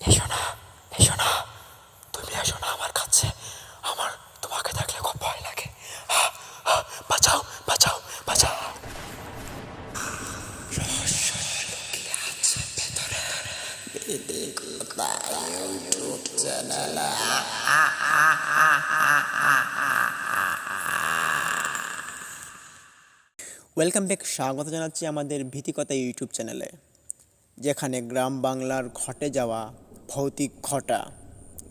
এসো না, এসো না, তুমি এসো না আমার কাছে। আমার তোমাকে দেখলে খুব ভয় লাগে। বাঁচাও, বাঁচাও, বাঁচাও। রহস্য লুকিয়ে আছে ভেতরে। YouTube channel. ওয়েলকাম ব্যাক, স্বাগত জানাচ্ছি আমাদের ভীতিকথা ইউটিউব চ্যানেলে, যেখানে গ্রাম বাংলার ঘটে যাওয়া ভৌতিক ঘটা,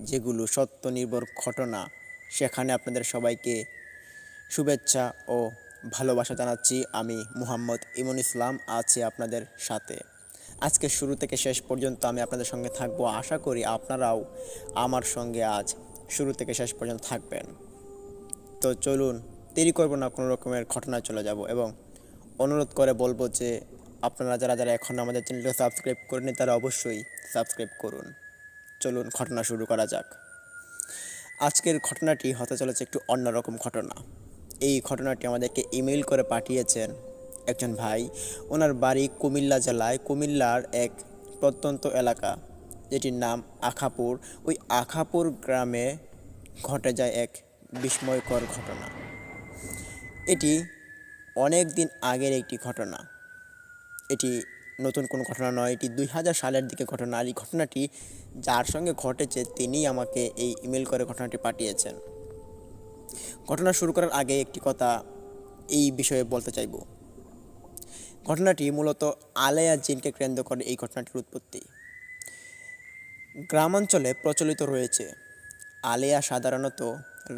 যেগুলো সত্য নির্ভর ঘটনা, সেখানে আপনাদের সবাইকে শুভেচ্ছা ও ভালোবাসা জানাচ্ছি। আমি মুহাম্মদ ইমন ইসলাম আছি আপনাদের সাথে। আজকে শুরু থেকে শেষ পর্যন্ত আমি আপনাদের সঙ্গে থাকবো। আশা করি আপনারাও আমার সঙ্গে আজ শুরু থেকে শেষ পর্যন্ত থাকবেন। তো চলুন, দেরি করব না, কোনো রকমের ঘটনায় চলে যাব এবং অনুরোধ করে বলবো যে আপনারা যারা যারা এখনও আমাদের চ্যানেলকে সাবস্ক্রাইব করেনি তারা অবশ্যই সাবস্ক্রাইব করুন। চলুন ঘটনা শুরু করা যাক। আজকের ঘটনাটি হতে চলেছে একটু অন্যরকম ঘটনা। এই ঘটনাটি আমাদেরকে ইমেল করে পাঠিয়েছেন একজন ভাই। ওনার বাড়ি কুমিল্লা জেলায়, কুমিল্লার এক প্রত্যন্ত এলাকা যেটির নাম আখাপুর। ওই আখাপুর গ্রামে ঘটে যায় এক বিস্ময়কর ঘটনা। এটি অনেক দিন আগের একটি ঘটনা। এটি নতুন কোনো ঘটনা নয়, এটি 2000 সালের দিকে ঘটনা। আর এই ঘটনাটি যার সঙ্গে ঘটেছে তিনিই আমাকে এই ইমেল করে ঘটনাটি পাঠিয়েছেন। ঘটনা শুরু করার আগে একটি কথা এই বিষয়ে বলতে চাইব। ঘটনাটি মূলত আলেয়া জিনকে কেন্দ্র করে এই ঘটনাটির উৎপত্তি। গ্রামাঞ্চলে প্রচলিত রয়েছে আলেয়া সাধারণত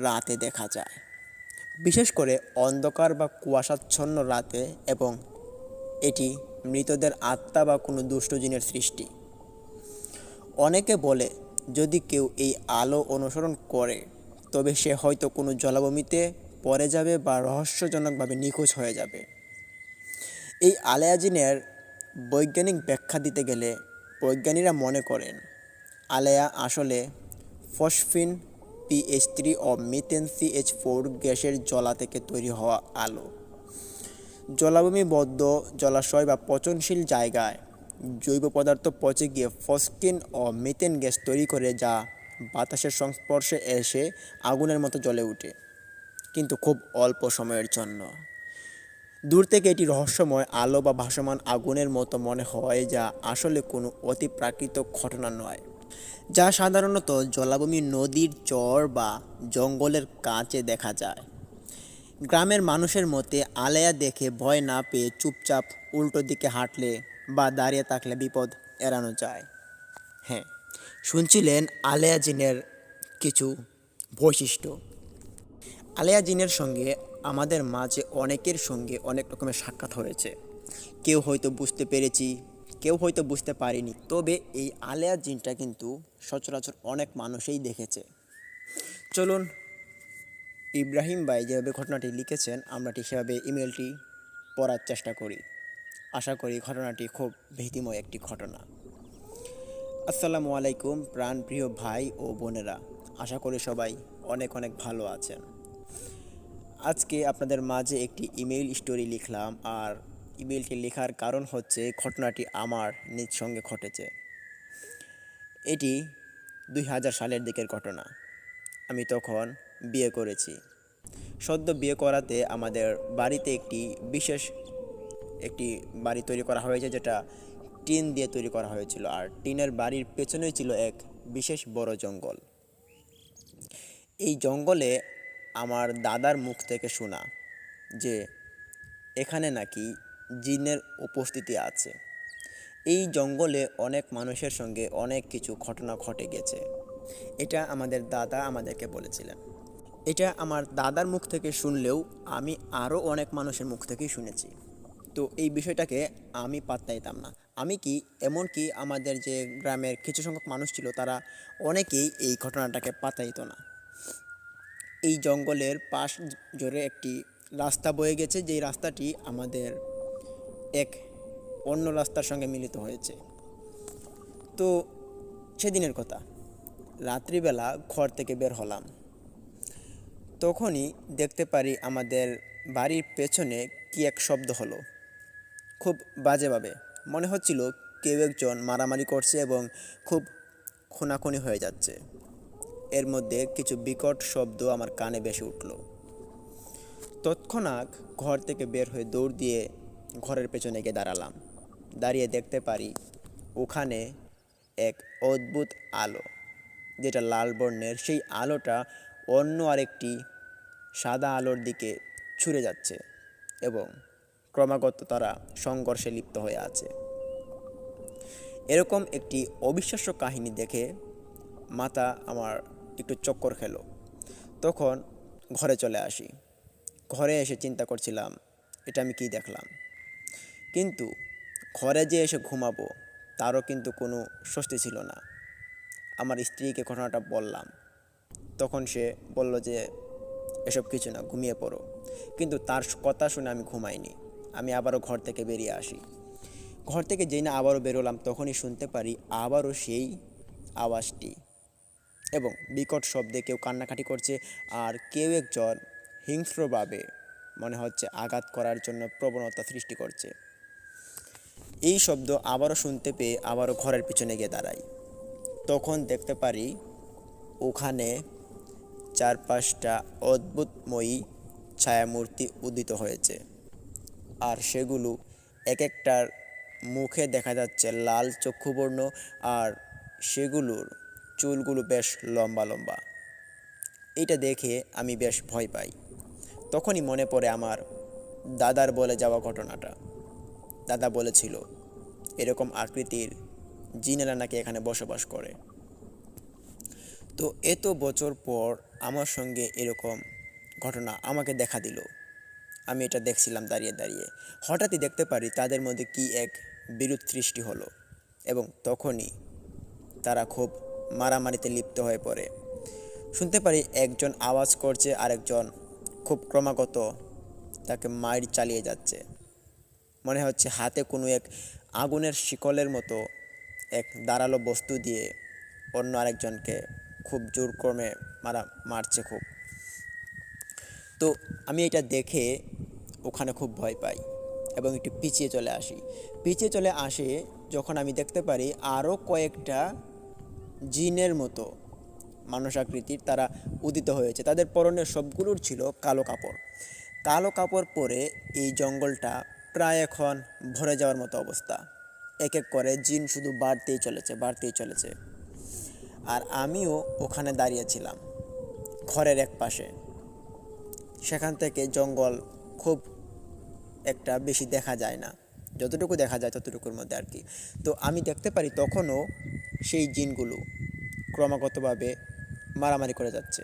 রাতে দেখা যায়, বিশেষ করে অন্ধকার বা কুয়াশাচ্ছন্ন রাতে, এবং এটি মৃতদের আত্মা বা কোনো দুষ্ট জিনের সৃষ্টি। অনেকে বলে যদি কেউ এই আলো অনুসরণ করে তবে সে হয়তো কোনো জলাভূমিতে পড়ে যাবে বা রহস্যজনকভাবে নিখোঁজ হয়ে যাবে। এই আলেয়া জিনের বৈজ্ঞানিক ব্যাখ্যা দিতে গেলে বৈজ্ঞানিকরা মনে করেন আলেয়া আসলে ফসফিন PH3 ও মিথেন CH4 গ্যাসের জ্বলা থেকে তৈরি হওয়া আলো। জলাভূমিবদ্ধ জলাশয় বা পচনশীল জায়গায় জৈব পদার্থ পচে গিয়ে ফসফিন ও মিথেন গ্যাস তৈরি করে, যা বাতাসের সংস্পর্শে এসে আগুনের মতো জ্বলে ওঠে, কিন্তু খুব অল্প সময়ের জন্য। দূর থেকে এটি রহস্যময় আলো বা ভাসমান আগুনের মতো মনে হয়, যা আসলে কোনো অতিপ্রাকৃত ঘটনা নয়, যা সাধারণত জলাভূমি, নদীর চর বা জঙ্গলের কাছে দেখা যায়। গ্রামের মানুষের মতে আলেয়া দেখে ভয় না পেয়ে চুপচাপ উল্টো দিকে হাঁটলে বা দাঁড়িয়ে থাকলে বিপদ এড়ানো যায়। হ্যাঁ, শুনছিলেন আলেয়া জিনের কিছু বৈশিষ্ট্য। আলেয়া জিনের সঙ্গে আমাদের মাঝে অনেকের সঙ্গে অনেক রকমের সাক্ষাৎ হয়েছে। কেউ হয়তো বুঝতে পেরেছি, কেউ হয়তো বুঝতে পারিনি। তবে এই আলেয়া জিনটা কিন্তু সচরাচর অনেক মানুষই দেখেছে। চলুন, ইব্রাহিম ভাই যেভাবে ঘটনাটি লিখেছেন আমরা ঠিক সেভাবে ইমেলটি পড়ার চেষ্টা করি। আশা করি ঘটনাটি খুব ভীতিময় একটি ঘটনা। আসসালামু আলাইকুম প্রাণপ্রিয় ভাই ও বোনেরা, আশা করি সবাই অনেক অনেক ভালো আছেন। আজকে আপনাদের মাঝে একটি ইমেল স্টোরি লিখলাম, আর ইমেলটি লেখার কারণ হচ্ছে ঘটনাটি আমার নিজ সঙ্গে ঘটেছে। এটি 2000 সালের দিকের ঘটনা। আমি তখন বিয়ে করেছি। সদ্য বিয়ে করাতে আমাদের বাড়িতে বিশেষ একটি বাড়ি তৈরি করা হয়েছে, যেটা টিন দিয়ে তৈরি করা হয়েছিল। আর টিনের বাড়ির পেছনেই ছিল এক বিশেষ বড় জঙ্গল। এই জঙ্গলে আমার দাদার মুখ থেকে শোনা যে এখানে নাকি জিনের উপস্থিতি আছে। এই জঙ্গলে অনেক মানুষের সঙ্গে অনেক কিছু ঘটনা ঘটে গেছে। এটা আমাদের দাদা আমাদেরকে বলেছিলেন। এটা আমার দাদার মুখ থেকে শুনলেও আমি আরও অনেক মানুষের মুখ থেকেই শুনেছি। তো এই বিষয়টাকে আমি পাত্তা দিতাম না। আমি কি, এমনকি আমাদের যে গ্রামের কিছু সংখ্যক মানুষ ছিল তারা অনেকেই এই ঘটনাটাকে পাত্তা দিত না। এই জঙ্গলের পাশ জুড়ে একটি রাস্তা বয়ে গেছে, যেই রাস্তাটি আমাদের এক অন্য রাস্তার সঙ্গে মিলিত হয়েছে। তো সেদিনের কথা, রাত্রিবেলা ঘর থেকে বের হলাম, তখনই দেখতে পারি আমাদের বাড়ির পেছনে কি এক শব্দ হলো। খুব বাজেভাবে মনে হচ্ছিল কেউ একজন মারামারি করছে এবং খুব খুনাখুনি হয়ে যাচ্ছে। এর মধ্যে কিছু বিকট শব্দ আমার কানে ভেসে উঠল। তৎক্ষণাৎ ঘর থেকে বের হয়ে দৌড় দিয়ে ঘরের পেছনে গিয়ে দাঁড়ালাম। দাঁড়িয়ে দেখতে পারি ওখানে এক অদ্ভুত আলো, যেটা লাল বর্ণের। সেই আলোটা অন্য আরেকটি সাদা আলোর দিকে ছুঁড়ে যাচ্ছে এবং ক্রমাগত তারা সংঘর্ষে লিপ্ত হয়ে আছে। এরকম একটি অবিশ্বাস্য কাহিনী দেখে মাথা আমার একটু চক্কর খেলো। তখন ঘরে চলে আসি। ঘরে এসে চিন্তা করছিলাম এটা আমি কী দেখলাম। কিন্তু ঘরে যে এসে ঘুমাবো তারও কিন্তু কোনো স্বস্তি ছিল না। আমার স্ত্রীকে ঘটনাটা বললাম। তখন সে বলল যে এসব কিছু না, ঘুমিয়ে পড়ো। কিন্তু তার কথা শুনে আমি ঘুমাইনি। আমি আবারও ঘর থেকে বেরিয়ে আসি। ঘর থেকে যেই না আবারও বেরোলাম তখনই শুনতে পারি আবারও সেই আওয়াজটি এবং বিকট শব্দে কেউ কান্নাকাটি করছে, আর কেউ একজন হিংস্রভাবে মনে হচ্ছে আঘাত করার জন্য প্রবণতা সৃষ্টি করছে। এই শব্দ আবারও শুনতে পেয়ে আবারও ঘরের পিছনে গিয়ে দাঁড়াই। তখন দেখতে পারি ওখানে 4-5টা অদ্ভুতময়ী ছায়ামূর্তি উদিত হয়েছে, আর সেগুলো এক একটার মুখে দেখা যাচ্ছে লাল চক্ষুবর্ণ, আর সেগুলোর চুলগুলো বেশ লম্বা লম্বা। এটা দেখে আমি বেশ ভয় পাই। তখনই মনে পড়ে আমার দাদার বলে যাওয়া ঘটনাটা। দাদা বলেছিল এরকম আকৃতির জিনেরা নাকি এখানে বসবাস করে। তো এত বছর পর আমার সঙ্গে এরকম ঘটনা আমাকে দেখা দিল। আমি এটা দেখছিলাম দাঁড়িয়ে দাঁড়িয়ে। হঠাৎই দেখতে পারি তাদের মধ্যে কি এক বিরোধ সৃষ্টি হলো এবং তখনই তারা খুব মারামারিতে লিপ্ত হয়ে পড়ে। শুনতে পারি একজন আওয়াজ করছে, আরেকজন খুব ক্রমাগত তাকে মার চালিয়ে যাচ্ছে। মনে হচ্ছে হাতে কোনো এক আগুনের শিকলের মতো এক ধারালো বস্তু দিয়ে অন্য আরেকজনকে খুব জোরক্রমে মারছে খুব। তো আমি এটা দেখে ওখানে খুব ভয় পাই এবং একটু পিছিয়ে চলে আসি। পিছিয়ে চলে আসে যখন আমি দেখতে পারি আরও কয়েকটা জিনের মতো মানুষ আকৃতির তারা উদিত হয়েছে। তাদের পরনের সবগুলোর ছিল কালো কাপড়। কালো কাপড় পরে এই জঙ্গলটা প্রায় এখন ভরে যাওয়ার মতো অবস্থা। এক এক করে জিন শুধু বাড়তেই চলেছে, বাড়তেই চলেছে। আর আমিও ওখানে দাঁড়িয়েছিলাম ঘরের এক পাশে। সেখান থেকে জঙ্গল খুব একটা বেশি দেখা যায় না, যতটুকু দেখা যায় ততটুকুর মধ্যে আর কি। তো আমি দেখতে পারি তখনও সেই জিনগুলো ক্রমাগতভাবে মারামারি করে যাচ্ছে।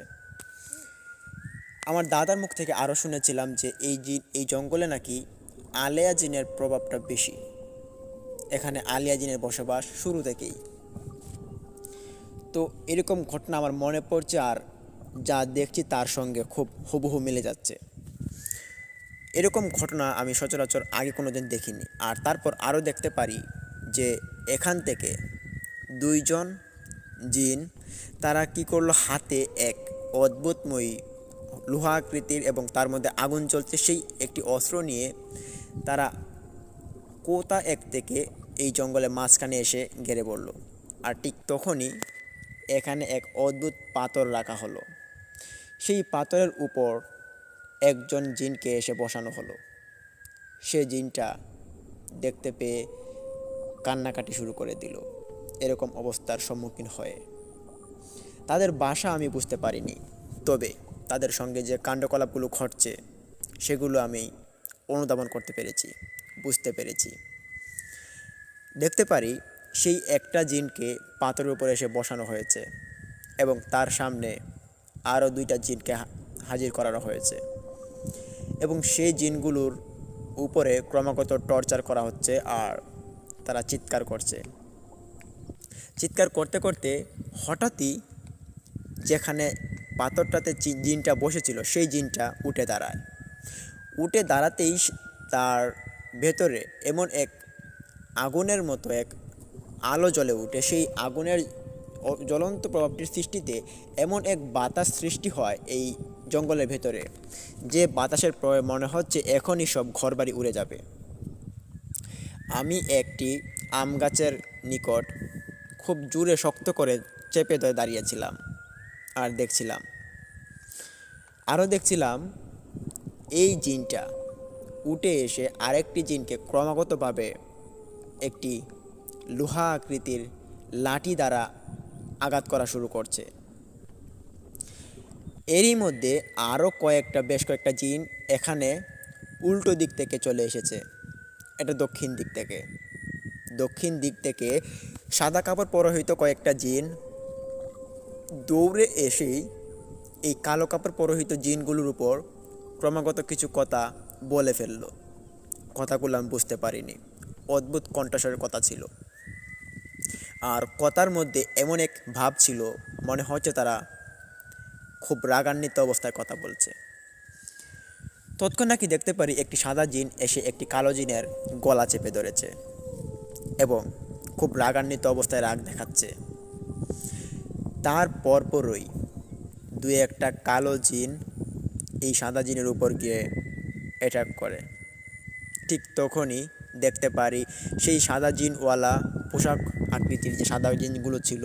আমার দাদার মুখ থেকে আরও শুনেছিলাম যে এই জঙ্গলে নাকি আলেয়া জিনের প্রভাবটা বেশি। এখানে আলিয়া জিনের বসবাস শুরু থেকেই। তো এরকম ঘটনা আমার মনে পড়ছে, আর যা দেখছি তার সঙ্গে খুব হুবহু মিলে যাচ্ছে। এরকম ঘটনা আমি সচরাচর আগে কোনো দিন দেখিনি। আর তারপর আরও দেখতে পারি যে এখান থেকে 2জন জিন তারা কি করলো, হাতে এক অদ্ভুতময়ী লোহা আকৃতির এবং তার মধ্যে আগুন জ্বলছে সেই একটি অস্ত্র নিয়ে তারা কোথা এক থেকে এই জঙ্গলে মাঝখানে এসে ঘেরে পড়ল। আর ঠিক তখনই এখানে এক অদ্ভুত পাথর রাখা হলো। সেই পাথরের উপর একজন জিনকে এসে বসানো হলো। সে জিনটা দেখতে পেয়ে কান্নাকাটি শুরু করে দিল এরকম অবস্থার সম্মুখীন হয়ে। তাদের ভাষা আমি বুঝতে পারিনি, তবে তাদের সঙ্গে যে কাণ্ডকলাপগুলো ঘটছে সেগুলো আমি অনুধাবন করতে পেরেছি, বুঝতে পেরেছি। দেখতে পারি সেই একটা জিনকে পাথরের উপরে এসে বসানো হয়েছে এবং তার সামনে আরও 2টা জিনকে হাজির করানো হয়েছে এবং সেই জিনগুলোর উপরে ক্রমাগত টর্চার করা হচ্ছে আর তারা চিৎকার করছে। চিৎকার করতে করতে হঠাৎই যেখানে পাথরটাতে জিনটা বসেছিল সেই জিনটা উঠে দাঁড়ায়। উঠে দাঁড়াতেই তার ভেতরে এমন এক আগুনের মতো এক আলো জ্বলে উঠে। সেই আগুনের জ্বলন্ত প্রভাবটির সৃষ্টিতে এমন এক বাতাস সৃষ্টি হয় এই জঙ্গলের ভেতরে, যে বাতাসের প্রভাবে মনে হচ্ছে এখনই সব ঘরবাড়ি উড়ে যাবে। আমি একটি আম গাছের নিকট খুব জোরে শক্ত করে চেপে ধরে দাঁড়িয়েছিলাম আর দেখছিলাম। আরও দেখছিলাম এই জিনটা উঠে এসে আরেকটি জিনকে ক্রমাগতভাবে একটি লোহা আকৃতির লাঠি দ্বারা আঘাত করা শুরু করছে। এরই মধ্যে আরও বেশ কয়েকটা জিন এখানে উল্টো দিক থেকে চলে এসেছে। এটা দক্ষিণ দিক থেকে সাদা কাপড় পরিহিত কয়েকটা জিন দৌড়ে এসেই এই কালো কাপড় পরিহিত জিনগুলোর উপর ক্রমাগত কিছু কথা বলে ফেলল। কথাগুলো আমি বুঝতে পারিনি, অদ্ভুত কণ্ঠস্বরের কথা ছিল। আর কথার মধ্যে এমন এক ভাব ছিল, মনে হচ্ছে তারা খুব রাগান্বিত অবস্থায় কথা বলছে। তৎক্ষণাৎ দেখতে পারি একটি সাদা জিন এসে একটি কালো জিনের গলা চেপে ধরেছে এবং খুব রাগান্বিত অবস্থায় রাগ দেখাচ্ছে। তার পরপরই দু একটা কালো জিন এই সাদা জিনের উপর গিয়ে অ্যাটাক করে। ঠিক তখনই দেখতে পারি সেই সাদা জিনওয়ালা পোশাক আকৃতির যে সাদা জিনগুলো ছিল,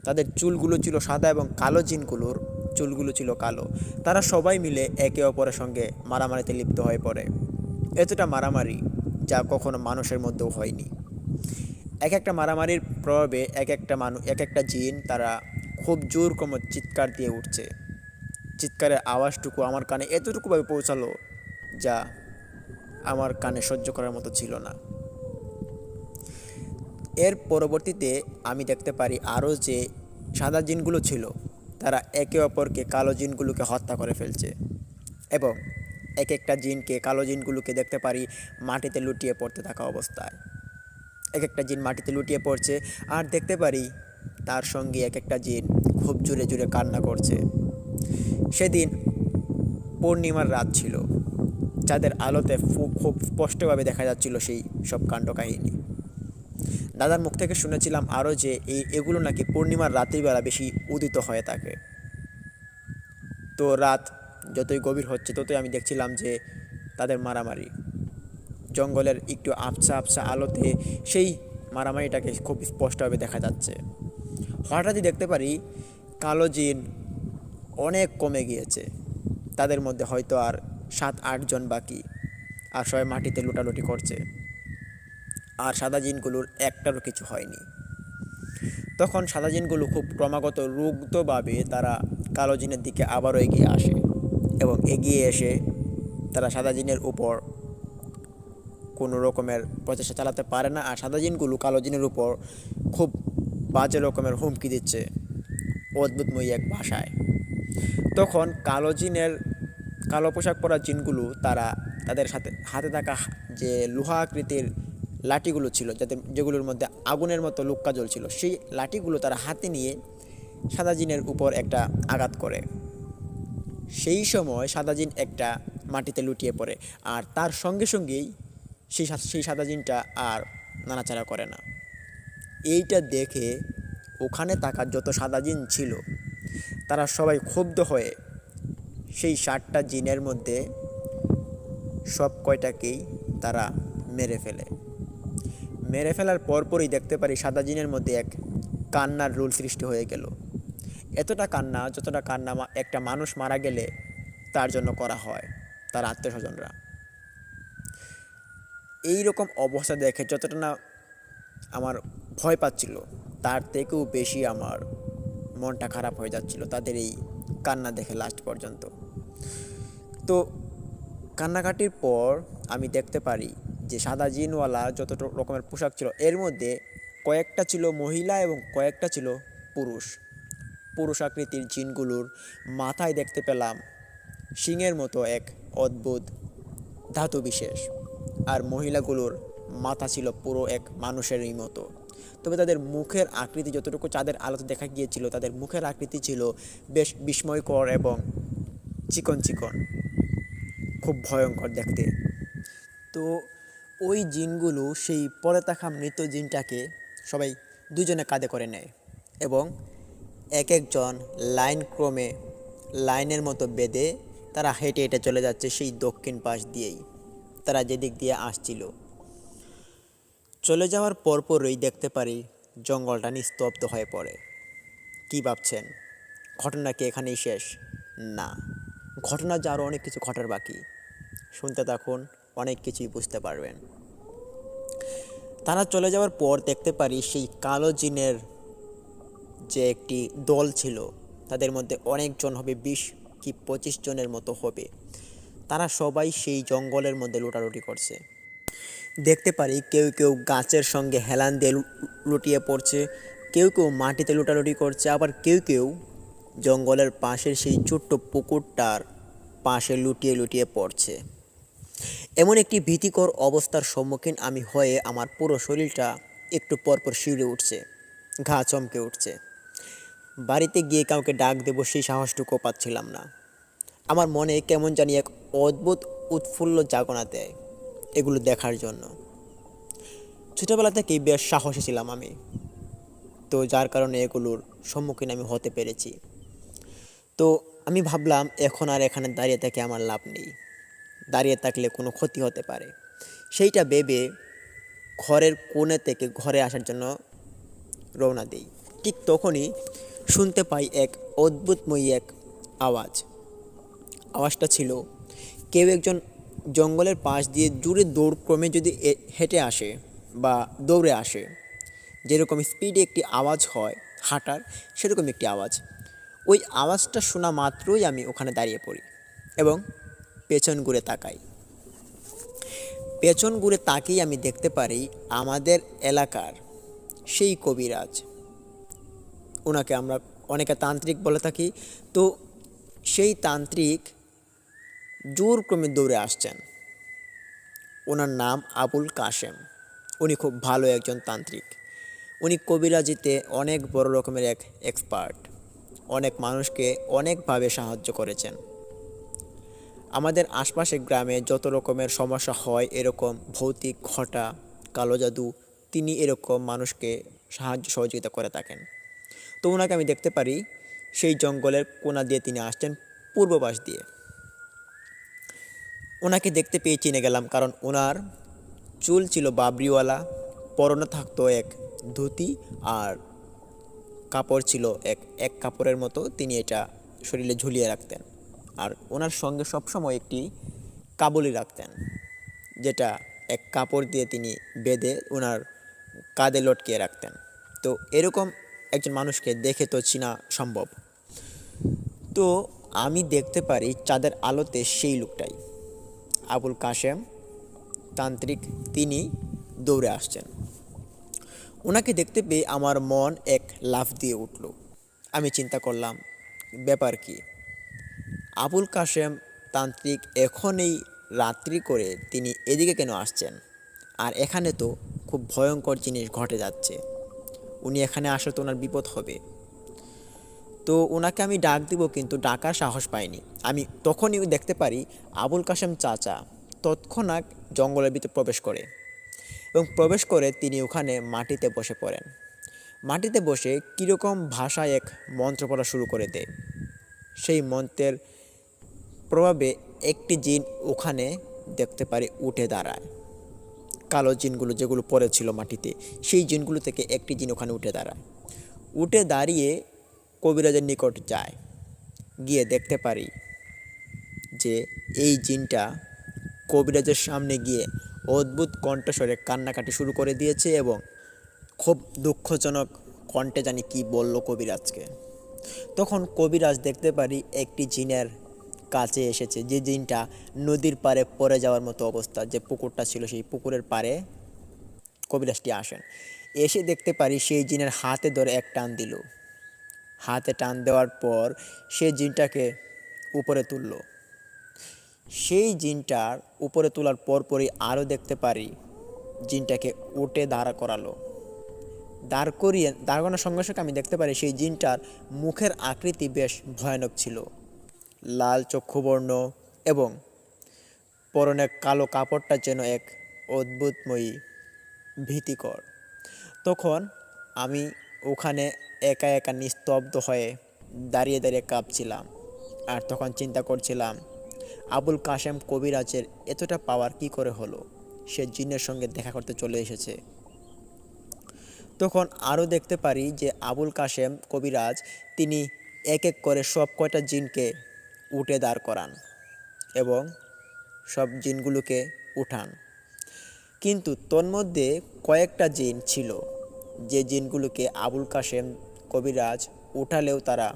তাদের চুলগুলো ছিল সাদা এবং কালো জিনগুলোর চুলগুলো ছিল কালো। তারা সবাই মিলে একে অপরের সঙ্গে মারামারিতে লিপ্ত হয়ে পড়ে। এতটা মারামারি যা কখনো মানুষের মধ্যেও হয়নি। এক একটা মারামারির প্রভাবে এক একটা জিন তারা খুব জোর কম চিৎকার দিয়ে উঠছে। চিৎকারের আওয়াজটুকু আমার কানে এতটুকুভাবে পৌঁছালো যা আমার কানে সহ্য করার মতো ছিল না। এর পরবর্তীতে আমি দেখতে পারি আরও যে সাদা জিনগুলো ছিল তারা একে অপরকে কালো জিনগুলোকে হত্যা করে ফেলছে এবং এক একটা কালো জিনগুলোকে দেখতে পারি মাটিতে লুটিয়ে পড়তে থাকা অবস্থায়। এক একটা জিন মাটিতে লুটিয়ে পড়ছে আর দেখতে পারি তার সঙ্গে এক একটা জিন খুব জোরে জোরে কান্না করছে। সেদিন পূর্ণিমার রাত ছিল, যাদের আলোতে খুব স্পষ্টভাবে দেখা যাচ্ছিল সেই সব কাণ্ড কাহিনী। দাদার মুখ থেকে শুনেছিলাম আরও যে এগুলো নাকি পূর্ণিমার রাতের বেলা বেশি উদিত হয়ে থাকে। তো রাত যতই গভীর হচ্ছে ততই আমি দেখছিলাম যে তাদের মারামারি জঙ্গলের একটু আবছা আবছা আলোতে সেই মারামারিটাকে খুব স্পষ্টভাবে দেখা যাচ্ছে। হঠাৎই দেখতে পারি কালো জিন অনেক কমে গিয়েছে, তাদের মধ্যে হয়তো আর 7-8 জন বাকি, আর সবাই মাটিতে লুটালুটি করছে। আর সাদা জিনগুলোর একটারও কিছু হয়নি। তখন সাদা জিনগুলো খুব ক্রমাগত রুগ্ধভাবে তারা কালো জিনের দিকে আবারও এগিয়ে আসে এবং এগিয়ে এসে তারা সাদা জিনের উপর কোনো রকমের প্রচেষ্টা চালাতে পারে না। আর সাদা জিনগুলো কালো জিনের উপর খুব বাজে রকমের হুমকি দিচ্ছে অদ্ভুতময়ী এক ভাষায়। তখন কালো পোশাক পরা জিনগুলো তারা তাদের সাথে হাতে থাকা যে লোহা আকৃতির লাঠিগুলো ছিল, যেগুলোর মধ্যে আগুনের মতো লুক্কা জ্বলছিল, সেই লাঠিগুলো তারা হাতে নিয়ে সাদা জিনের উপর একটা আঘাত করে। সেই সময় সাদা জিন একটা মাটিতে লুটিয়ে পড়ে আর তার সঙ্গে সঙ্গেই সেই সাদা জিনটা আর নাড়াচাড়া করে না। এইটা দেখে ওখানে থাকা যত সাদা জিন ছিল তারা সবাই ক্ষুব্ধ হয়ে সেই 7টা জিনের মধ্যে সব কয়টাকেই তারা মেরে ফেলার পরপরই দেখতে পারি সাদা জিনের মধ্যে এক কান্নার রোল সৃষ্টি হয়ে গেল। এতটা কান্না যতটা কান্না একটা মানুষ মারা গেলে তার জন্য করা হয় তার আত্মীয়স্বজনরা। এই রকম অবস্থা দেখে যতটা না আমার ভয় পাচ্ছিল, তার থেকেও বেশি আমার মনটা খারাপ হয়ে যাচ্ছিল তাদের এই কান্না দেখে লাস্ট পর্যন্ত। তো কান্নাকাটির পর আমি দেখতে পারি যে সাদা জিনওয়ালা যত রকমের পোশাক ছিল এর মধ্যে কয়েকটা ছিল মহিলা এবং কয়েকটা ছিল পুরুষ আকৃতির জিনগুলোর মাথায় দেখতে পেলাম শিংয়ের মতো এক অদ্ভুত ধাতু বিশেষ, আর মহিলাগুলোর মাথা ছিল পুরো এক মানুষেরই মতো। তবে তাদের মুখের আকৃতি যতটুকু চাঁদের আলোতে দেখা গিয়েছিল, তাদের মুখের আকৃতি ছিল বেশ বিস্ময়কর এবং চিকন চিকন, খুব ভয়ঙ্কর দেখতে। তো ওই জিনগুলো সেই পরে থাকা মৃত জিনটাকে সবাই দুজনে কাঁধে করে নেয় এবং এক একজন লাইনের মতো বেঁধে তারা হেঁটে হেঁটে চলে যাচ্ছে সেই দক্ষিণ পাশ দিয়েই, তারা যেদিক দিয়ে আসছিল। চলে যাওয়ার পরপরই দেখতে পারি জঙ্গলটা নিস্তব্ধ হয়ে পড়ে। কি ভাবছেন, ঘটনা কি এখানেই শেষ? না, ঘটনা যে আরও অনেক কিছু ঘটার বাকি। শুনতে থাকুন, অনেক কিছুই বুঝতে পারবেন। তারা চলে যাওয়ার পর দেখতে পারি সেই কালো জিনের যে একটি দল ছিল, তাদের মধ্যে অনেকজন হবে, 20 কি 25 জনের মতো হবে। তারা সবাই সেই জঙ্গলের মধ্যে লুটালুটি করছে। দেখতে পারি কেউ কেউ গাছের সঙ্গে হেলান দিয়ে লুটিয়ে পড়ছে, কেউ কেউ মাটিতে লুটালুটি করছে, আবার কেউ কেউ জঙ্গলের পাশের সেই ছোট্ট পুকুরটার পাশে লুটিয়ে লুটিয়ে পড়ছে। এমন একটি ভীতিকর অবস্থার সম্মুখীন আমি হয়ে আমার পুরো শরীরটা একটু পরপর শিউরে উঠছে, ঘা চমকে উঠছে। বাড়িতে গিয়ে কাউকে ডাক দেব সেই সাহসটুকু পাচ্ছিলাম না। আমার মনে কেমন জানি এক অদ্ভুত উৎফুল্ল জাগনা দেয় এগুলো দেখার জন্য। ছোটোবেলা থেকেই বেশ সাহসী ছিলাম আমি, তো যার কারণে এগুলোর সম্মুখীন আমি হতে পেরেছি। তো আমি ভাবলাম এখন আর এখানে দাঁড়িয়ে থেকে আমার লাভ নেই, দাঁড়িয়ে থাকলে কোনো ক্ষতি হতে পারে। সেইটা ভেবে ঘরের কোণে থেকে ঘরে আসার জন্য রওনা দিই। ঠিক তখনই শুনতে পাই এক অদ্ভুতময়ী এক আওয়াজ। আওয়াজটা ছিল কেউ একজন জঙ্গলের পাশ দিয়ে জোরে দৌড়ক্রমে যদি হেঁটে আসে বা দৌড়ে আসে, যেরকম স্পিডে একটি আওয়াজ হয় হাঁটার, সেরকম একটি আওয়াজ। ওই আওয়াজটা শোনা মাত্রই আমি ওখানে দাঁড়িয়ে পড়ি এবং পেছন ঘুরে তাকাই। পেছন ঘুরে তাকিয়ে আমি দেখতে পারি আমাদের এলাকার সেই কবিরাজ, ওনাকে আমরা অনেকে তান্ত্রিক বলে থাকি। তো সেই তান্ত্রিক জোরক্রমে দৌড়ে আসছেন। ওনার নাম আবুল কাশেম। উনি খুব ভালো একজন তান্ত্রিক। উনি কবিরাজিতে অনেক বড় রকমের এক এক্সপার্ট, অনেক মানুষকে অনেকভাবে সাহায্য করেছেন। আমাদের আশপাশের গ্রামে যত রকমের সমস্যা হয়, এরকম ভৌতিক ঘটা, কালো জাদু, তিনি এরকম মানুষকে সাহায্য সহযোগিতা করে থাকেন। তো ওনাকে আমি দেখতে পারি সেই জঙ্গলের কোণা দিয়ে তিনি আসছেন, পূর্ব পাশ দিয়ে। ওনাকে দেখতে পেয়ে চিনে গেলাম, কারণ ওনার চুল ছিল বাবরিওয়ালা, পরনে থাকতো এক ধুতি, আর কাপড় ছিল এক এক কাপড়ের মতো, তিনি এটা শরীরে ঝুলিয়ে রাখতেন। আর ওনার সঙ্গে সবসময় একটি কাবুলি রাখতেন, যেটা এক কাপড় দিয়ে তিনি বেঁধে ওনার কাঁধে লটকিয়ে রাখতেন। তো এরকম একজন মানুষকে দেখে তো চেনা সম্ভব। তো আমি দেখতে পারি চাঁদের আলোতে সেই লোকটাই আবুল কাশেম তান্ত্রিক, তিনি দৌড়ে আসছেন। ওনাকে দেখতে পেয়ে আমার মন এক লাফ দিয়ে উঠল। আমি চিন্তা করলাম, ব্যাপার কি? আবুল কাশেম তান্ত্রিক এখন এই রাত্রি করে তিনি এদিকে কেন আসছেন? আর এখানে তো খুব ভয়ঙ্কর জিনিস ঘটে যাচ্ছে, উনি এখানে আসলে তো ওনার বিপদ হবে। তো ওনাকে আমি ডাক দিব, কিন্তু ডাকার সাহস পাইনি। আমি তখনই দেখতে পারি আবুল কাশেম চাচা তৎক্ষণাৎ জঙ্গলের ভিতরে প্রবেশ করে, এবং প্রবেশ করে তিনি ওখানে মাটিতে বসে পড়েন। মাটিতে বসে কীরকম ভাষায় এক মন্ত্র পড়া শুরু করে দেয়। সেই মন্ত্রের প্রভাবে একটি জিন ওখানে দেখতে পারি উঠে দাঁড়ায়। কালো জিনগুলো যেগুলো পড়েছিল মাটিতে, সেই জিনগুলো থেকে একটি জিন ওখানে উঠে দাঁড়ায়। উঠে দাঁড়িয়ে কবিরাজের নিকট যায়। গিয়ে দেখতে পারি যে এই জিনটা কবিরাজের সামনে গিয়ে অদ্ভুত কণ্ঠস্বরে কান্নাকাটি শুরু করে দিয়েছে, এবং খুব দুঃখজনক কণ্ঠে জানি কি বলল কবিরাজকে। তখন কবিরাজ দেখতে পারি একটি জিনের কাছে এসেছে, যে জিনটা নদীর পাড়ে পড়ে যাওয়ার মতো অবস্থা, যে পুকুরটা ছিল সেই পুকুরের পাড়ে কবিরাজটি আসেন। এসে দেখতে পারি সেই জিনের হাতে ধরে এক টান দিল। হাতে টান দেওয়ার পর সে জিনটাকে উপরে তুলল। সেই জিনটার উপরে তোলার পরপরই আরও দেখতে পারি জিনটাকে উঠে দাঁড়া করালো। দাঁড়ানোর সঙ্গে সঙ্গে আমি দেখতে পারি সেই জিনটার মুখের আকৃতি বেশ ভয়ানক ছিল, লাল চক্ষুবর্ণ, এবং পরনে কালো কাপড়টা যেন এক অদ্ভুতময়ী, ভীতিকর। তখন আমি ওখানে একা একা নিস্তব্ধ হয়ে দাঁড়িয়ে দাঁড়িয়ে কাঁপছিলাম, আর তখন চিন্তা করছিলাম আবুল কাশেম কবিরাজের এতটা পাওয়ার কি করে হলো, সে জিনের সঙ্গে দেখা করতে চলে এসেছে। তখন আরও দেখতে পারি যে আবুল কাশেম কবিরাজ তিনি এক এক করে সব কয়টা জিনকে উঠে দাঁড় করান এবং সব জিনগুলোকে উঠান। কিন্তু তন্মধ্যে কয়েকটা জিন ছিল যে জিনগুলোকে আবুল কাশেম কবিরাজ উঠালেও তারা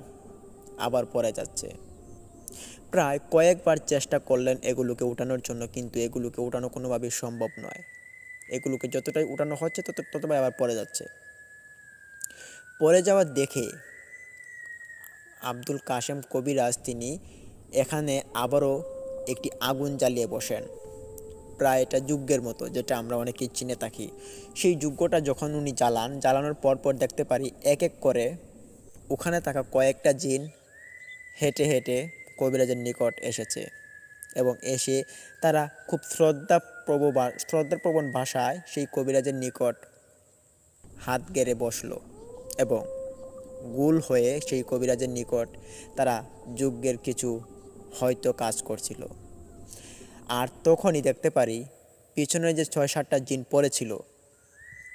আবার পড়ে যাচ্ছে। প্রায় কয়েকবার চেষ্টা করলেন এগুলোকে উঠানোর জন্য, কিন্তু এগুলোকে উঠানো কোনোভাবেই সম্ভব নয়। এগুলোকে যতটাই উঠানো হচ্ছে ততটাই আবার পড়ে যাচ্ছে। পড়ে যাওয়া দেখে আব্দুল কাশেম কবিরাজ তিনি এখানে আবারও একটি আগুন জ্বালিয়ে বসেন, প্রায় এটা যজ্ঞের মতো, যেটা আমরা অনেকেই চিনে থাকি। সেই যজ্ঞটা যখন উনি জ্বালানোর পর দেখতে পারি এক এক করে ওখানে থাকা কয়েকটা জিন হেঁটে হেঁটে কবিরাজের নিকট এসেছে এবং এসে তারা খুব শ্রদ্ধাপ্রবণ ভাষায় সেই কবিরাজের নিকট হাত গেড়ে বসলো এবং গোল হয়ে সেই কবিরাজের নিকট তারা যজ্ঞের কিছু হয়তো কাজ করছিল। আর তখনই দেখতে পারি পিছনে যে ৬-৭টা জিন পড়েছিল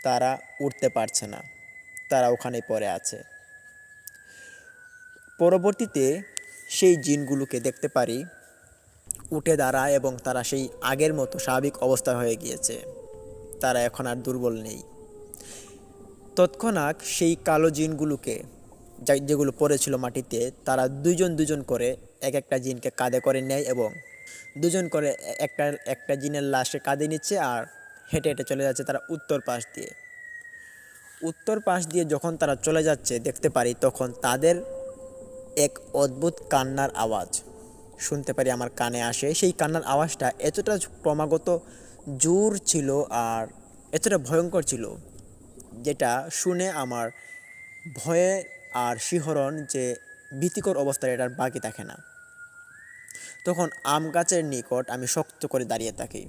তারা উঠতে পারছে না, তারা ওখানে পড়ে আছে। পরবর্তীতে সেই জিনগুলোকে দেখতে পারি উঠে দাঁড়ায় এবং তারা সেই আগের মতো স্বাভাবিক অবস্থা হয়ে গিয়েছে, তারা এখন আর দুর্বল নেই। তৎক্ষণাৎ সেই কালো জিনগুলোকে যেগুলো পড়েছিল মাটিতে, তারা দুজন করে এক একটা জিনকে কাঁধে করে নেয় এবং দুজন করে একটা জিনের লাশে কাঁধে নিচ্ছে আর হেঁটে হেঁটে চলে যাচ্ছে তারা উত্তর পাশ দিয়ে যখন তারা চলে যাচ্ছে দেখতে পারি তখন তাদের এক অদ্ভুত কান্নার আওয়াজ শুনতে পারি, আমার কানে আসে। সেই কান্নার আওয়াজটা এতটা ক্রমাগত জোর ছিল আর এতটা ভয়ঙ্কর ছিল, যেটা শুনে আমার ভয়ে আর শিহরণ যে ভীতিকর অবস্থা এটার বাকি থাকে না। তখন আম গাছের নিকট আমি শক্ত করে দাঁড়িয়ে থাকি।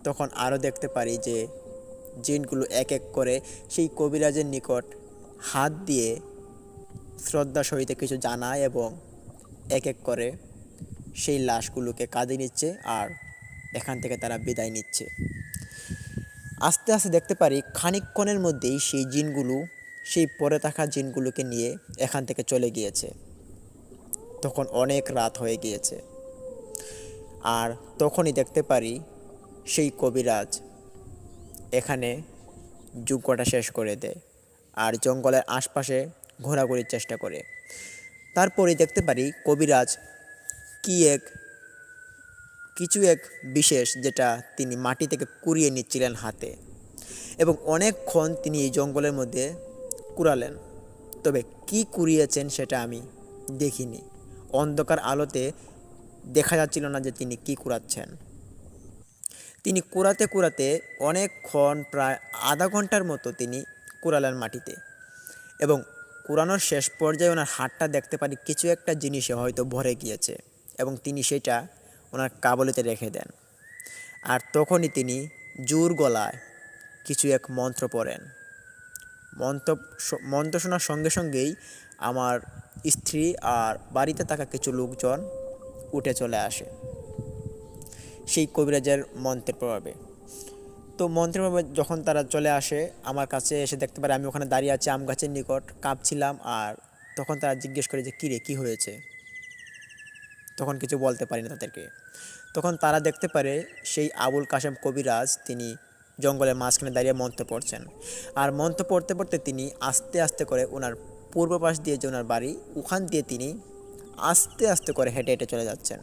তখন আরও দেখতে পারি যে জিনগুলো এক এক করে সেই কবিরাজের নিকট হাত দিয়ে শ্রদ্ধা সহিত কিছু জানায় এবং এক এক করে সেই লাশগুলোকে কাঁধে নিচ্ছে আর এখান থেকে তারা বিদায় নিচ্ছে। আস্তে আস্তে দেখতে পারি খানিকক্ষণের মধ্যেই সেই জিনগুলো সেই পড়ে থাকা জিনগুলোকে নিয়ে এখান থেকে চলে গিয়েছে। তখন অনেক রাত হয়ে গিয়েছে আর তখনই দেখতে পারি সেই কবিরাজ এখানে যজ্ঞটা শেষ করে দেয় আর জঙ্গলের আশপাশে ঘোরাঘুরির চেষ্টা করে। তারপরে দেখতে পারি কবিরাজ কিছু এক বিশেষ যেটা তিনি মাটি থেকে কুড়িয়ে নিচ্ছিলেন হাতে এবং অনেকক্ষণ তিনি এই জঙ্গলের মধ্যে কুড়ালেন, তবে কি কুড়িয়েছেন সেটা আমি দেখিনি। অন্ধকার আলোতে দেখা যাচ্ছিল না যে তিনি কি কুড়াচ্ছেন। তিনি কুড়াতে অনেকক্ষণ প্রায় আধা ঘন্টার মতো তিনি কুড়ালেন মাটিতে এবং কুড়ানোর শেষ পর্যায়ে ওনার হাতটা দেখতে পারি কিছু একটা জিনিসে হয়তো ভরে গিয়েছে এবং তিনি সেটা ওনার কাবলিতে রেখে দেন। আর তখনই তিনি জোর গলায় কিছু এক মন্ত্র পড়েন। মন্ত্র শোনার সঙ্গে সঙ্গেই আমার স্ত্রী আর বাড়িতে থাকা কিছু লোকজন উঠে চলে আসে সেই কবিরাজের মন্ত্রের প্রভাবে। তো মন্ত্রের প্রভাবে যখন তারা চলে আসে আমার কাছে এসে দেখতে পারে আমি ওখানে দাঁড়িয়ে আছি আম গাছের নিকট কাঁপছিলাম। আর তখন তারা জিজ্ঞেস করে যে কিরে কি হয়েছে, তখন কিছু বলতে পারি না তাদেরকে। তখন তারা দেখতে পারে সেই আবুল কাশেম কবিরাজ তিনি জঙ্গলের মাঝখানে দাঁড়িয়ে মন্ত্র পড়ছেন আর মন্ত্র পড়তে তিনি আস্তে আস্তে করে ওনার পূর্ব পাশ দিয়ে যে ওনার বাড়ি ওখান দিয়ে তিনি আস্তে আস্তে করে হেঁটে হেঁটে চলে যাচ্ছেন